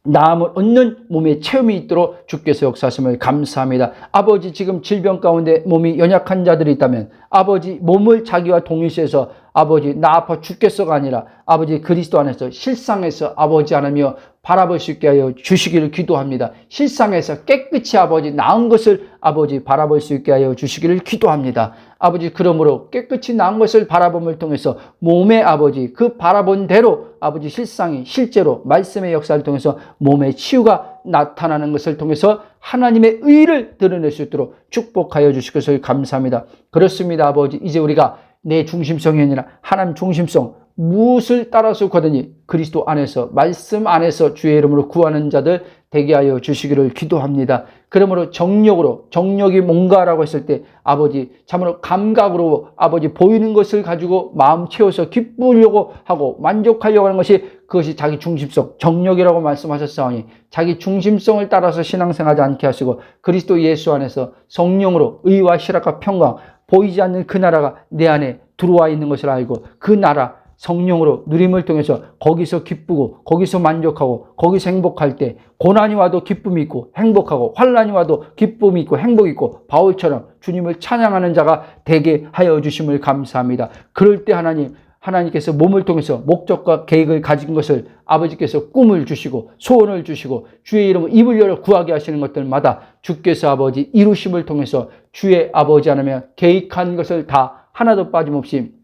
나음을 얻는 몸의 체험이 있도록 주께서 역사하심을 감사합니다. 아버지, 지금 질병 가운데 몸이 연약한 자들이 있다면 아버지, 몸을 자기와 동일시해서 아버지 나 아파 죽겠어가 아니라 아버지 그리스도 안에서 실상에서 아버지 하나며 바라볼 수 있게 하여 주시기를 기도합니다. 실상에서 깨끗이 아버지 나은 것을 아버지 바라볼 수 있게 하여 주시기를 기도합니다. 아버지, 그러므로 깨끗이 나은 것을 바라봄을 통해서 몸의 아버지 그 바라본 대로 아버지 실상이 실제로 말씀의 역사를 통해서 몸의 치유가 나타나는 것을 통해서 하나님의 의를 드러낼 수 있도록 축복하여 주실 것을 감사합니다. 그렇습니다. 아버지, 이제 우리가 내 중심성이 아니라 하나님 중심성, 무엇을 따라서 거든지 그리스도 안에서 말씀 안에서 주의 이름으로 구하는 자들 되게 하여 주시기를 기도합니다. 그러므로 정력이 뭔가라고 했을 때 아버지 참으로 감각으로 아버지 보이는 것을 가지고 마음 채워서 기쁘려고 하고 만족하려고 하는 것이 그것이 자기 중심성, 정력이라고 말씀하셨사오니 자기 중심성을 따라서 신앙생활하지 않게 하시고 그리스도 예수 안에서 성령으로 의와 실학과 평강, 보이지 않는 그 나라가 내 안에 들어와 있는 것을 알고 그 나라 성령으로 누림을 통해서 거기서 기쁘고 거기서 만족하고 거기서 행복할 때 고난이 와도 기쁨이 있고 행복하고 환난이 와도 기쁨이 있고 행복이 있고 바울처럼 주님을 찬양하는 자가 되게 하여 주심을 감사합니다. 그럴 때 하나님께서 몸을 통해서 목적과 계획을 가진 것을 아버지께서 꿈을 주시고 소원을 주시고 주의 이름으로 입을 열어 구하게 하시는 것들마다 주께서 아버지 이루심을 통해서 주의 아버지 하나며 계획한 것을 다 하나도 빠짐없이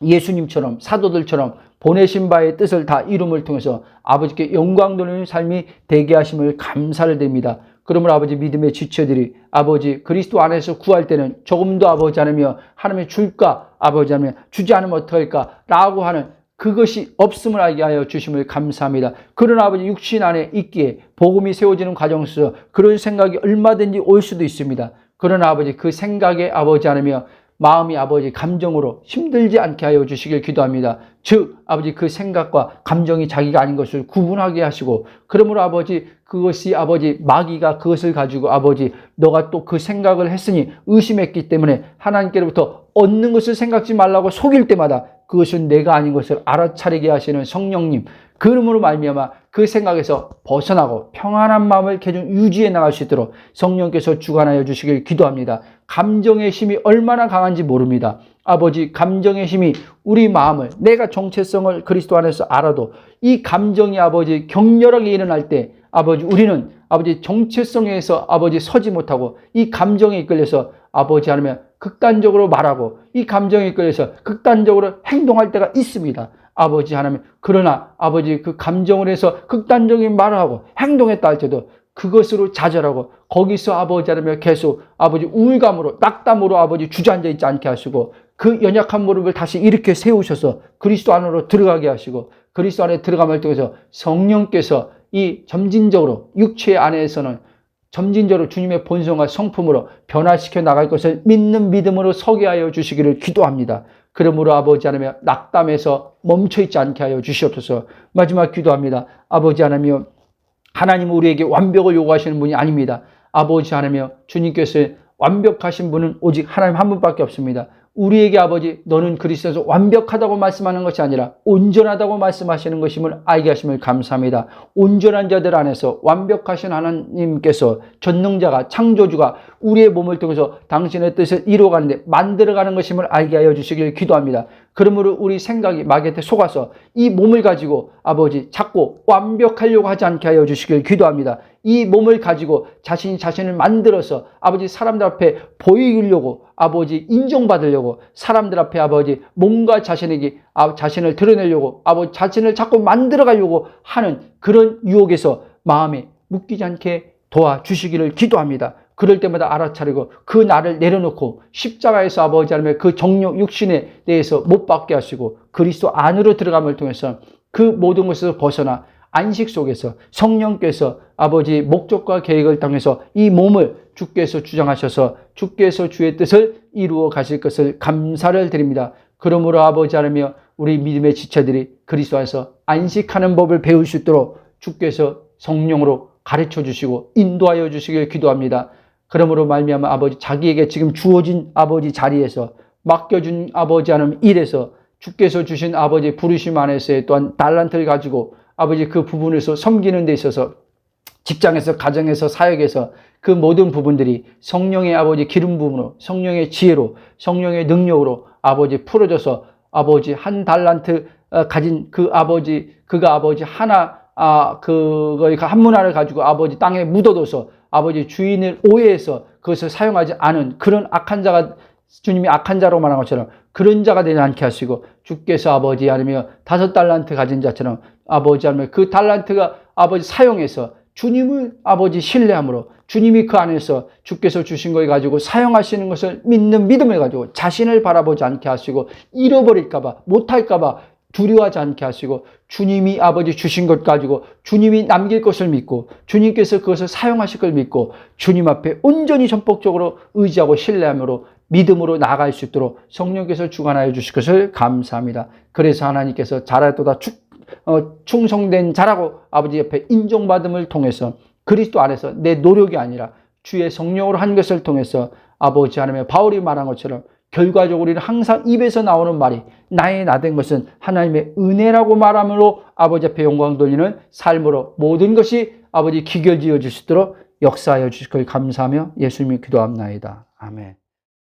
예수님처럼 사도들처럼 보내신 바의 뜻을 다 이룸을 통해서 아버지께 영광 돌리는 삶이 되게 하심을 감사를 드립니다. 그러므로 아버지 믿음의 지체들이 아버지 그리스도 안에서 구할 때는 조금 더 아버지 하나며 하나님의 줄까 아버지 하나며 주지 않으면 어떡할까 라고 하는 그것이 없음을 알게 하여 주심을 감사합니다. 그런 아버지 육신 안에 있기에 복음이 세워지는 과정 속에서 그런 생각이 얼마든지 올 수도 있습니다. 그러나 아버지 그 생각에 아버지 하나며 마음이 아버지 감정으로 힘들지 않게 하여 주시길 기도합니다. 즉 아버지 그 생각과 감정이 자기가 아닌 것을 구분하게 하시고 그러므로 아버지 그것이 아버지 마귀가 그것을 가지고 아버지 너가 또 그 생각을 했으니 의심했기 때문에 하나님께로부터 얻는 것을 생각지 말라고 속일 때마다 그것은 내가 아닌 것을 알아차리게 하시는 성령님, 그러므로 말미암아 그 생각에서 벗어나고 평안한 마음을 계속 유지해 나갈 수 있도록 성령께서 주관하여 주시길 기도합니다. 감정의 힘이 얼마나 강한지 모릅니다. 아버지 감정의 힘이 우리 마음을 내가 정체성을 그리스도 안에서 알아도 이 감정이 아버지 격렬하게 일어날 때 아버지 우리는 아버지 정체성에서 아버지 서지 못하고 이 감정에 이끌려서 아버지 하나님 극단적으로 말하고 이 감정에 이끌려서 극단적으로 행동할 때가 있습니다. 아버지 하나님, 그러나 아버지 그 감정을 해서 극단적인 말을 하고 행동했다 할지라도 그것으로 좌절하고 거기서 아버지 하나님 계속 아버지 우울감으로 낙담으로 아버지 주저앉아 있지 않게 하시고 그 연약한 무릎을 다시 일으켜 세우셔서 그리스도 안으로 들어가게 하시고 그리스도 안에 들어감을 통해서 성령께서 이 점진적으로 육체 안에서는 점진적으로 주님의 본성과 성품으로 변화시켜 나갈 것을 믿는 믿음으로 서게 하여 주시기를 기도합니다. 그러므로 아버지 하나님 낙담에서 멈춰있지 않게 하여 주시옵소서. 마지막 기도합니다. 아버지 하나님, 하나님은 우리에게 완벽을 요구하시는 분이 아닙니다. 아버지 하나님, 주님께서 완벽하신 분은 오직 하나님 한 분밖에 없습니다. 우리에게 아버지 너는 그리스도에서 완벽하다고 말씀하는 것이 아니라 온전하다고 말씀하시는 것임을 알게 하심을 감사합니다. 온전한 자들 안에서 완벽하신 하나님께서 전능자가 창조주가 우리의 몸을 통해서 당신의 뜻을 이루어가는데 만들어가는 것임을 알게 하여 주시길 기도합니다. 그러므로 우리 생각이 마귀한테 속아서 이 몸을 가지고 아버지 자꾸 완벽하려고 하지 않게 하여 주시길 기도합니다. 이 몸을 가지고 자신이 자신을 만들어서 아버지 사람들 앞에 보이려고 아버지 인정받으려고 사람들 앞에 아버지 몸과 자신에게 자신을 드러내려고 아버지 자신을 자꾸 만들어가려고 하는 그런 유혹에서 마음에 묶이지 않게 도와주시기를 기도합니다. 그럴 때마다 알아차리고 그 나를 내려놓고 십자가에서 아버지 하나님의 그 정욕 육신에 대해서 못 받게 하시고 그리스도 안으로 들어감을 통해서 그 모든 것에서 벗어나 안식 속에서 성령께서 아버지 목적과 계획을 통해서 이 몸을 주께서 주장하셔서 주께서 주의 뜻을 이루어 가실 것을 감사를 드립니다. 그러므로 아버지 하나며 우리 믿음의 지체들이 그리스도 안에서 안식하는 법을 배울 수 있도록 주께서 성령으로 가르쳐 주시고 인도하여 주시길 기도합니다. 그러므로 말미암아 아버지 자기에게 지금 주어진 아버지 자리에서 맡겨준 아버지 하나님 일에서 주께서 주신 아버지 부르심 안에서의 또한 달란트를 가지고 아버지 그 부분에서 섬기는 데 있어서 직장에서 가정에서 사역에서 그 모든 부분들이 성령의 아버지 기름 부음으로 성령의 지혜로 성령의 능력으로 아버지 풀어져서 아버지 한 달란트 가진 그 아버지 그가 아버지 하나 그거의 한 문화를 가지고 아버지 땅에 묻어둬서 아버지 주인을 오해해서 그것을 사용하지 않은 그런 악한 자가 주님이 악한 자로 말한 것처럼 그런 자가 되지 않게 하시고 주께서 아버지 하나며 5달란트 가진 자처럼 아버지 하나며 그 달란트가 아버지 사용해서 주님을 아버지 신뢰함으로 주님이 그 안에서 주께서 주신 걸 가지고 사용하시는 것을 믿는 믿음을 가지고 자신을 바라보지 않게 하시고 잃어버릴까봐 못할까봐 두려워하지 않게 하시고 주님이 아버지 주신 것 가지고 주님이 남길 것을 믿고 주님께서 그것을 사용하실 걸 믿고 주님 앞에 온전히 전폭적으로 의지하고 신뢰함으로 믿음으로 나아갈 수 있도록 성령께서 주관하여 주실 것을 감사합니다. 그래서 하나님께서 잘하였도다 충성된 자라고 아버지 옆에 인정받음을 통해서 그리스도 안에서 내 노력이 아니라 주의 성령으로 한 것을 통해서 아버지 하나님 바울이 말한 것처럼 결과적으로 우리는 항상 입에서 나오는 말이 나의 나된 것은 하나님의 은혜라고 말함으로 아버지 앞에 영광 돌리는 삶으로 모든 것이 아버지 기결지어 주시도록 역사하여 주실 걸 감사하며 예수님이 기도합나이다. 아멘.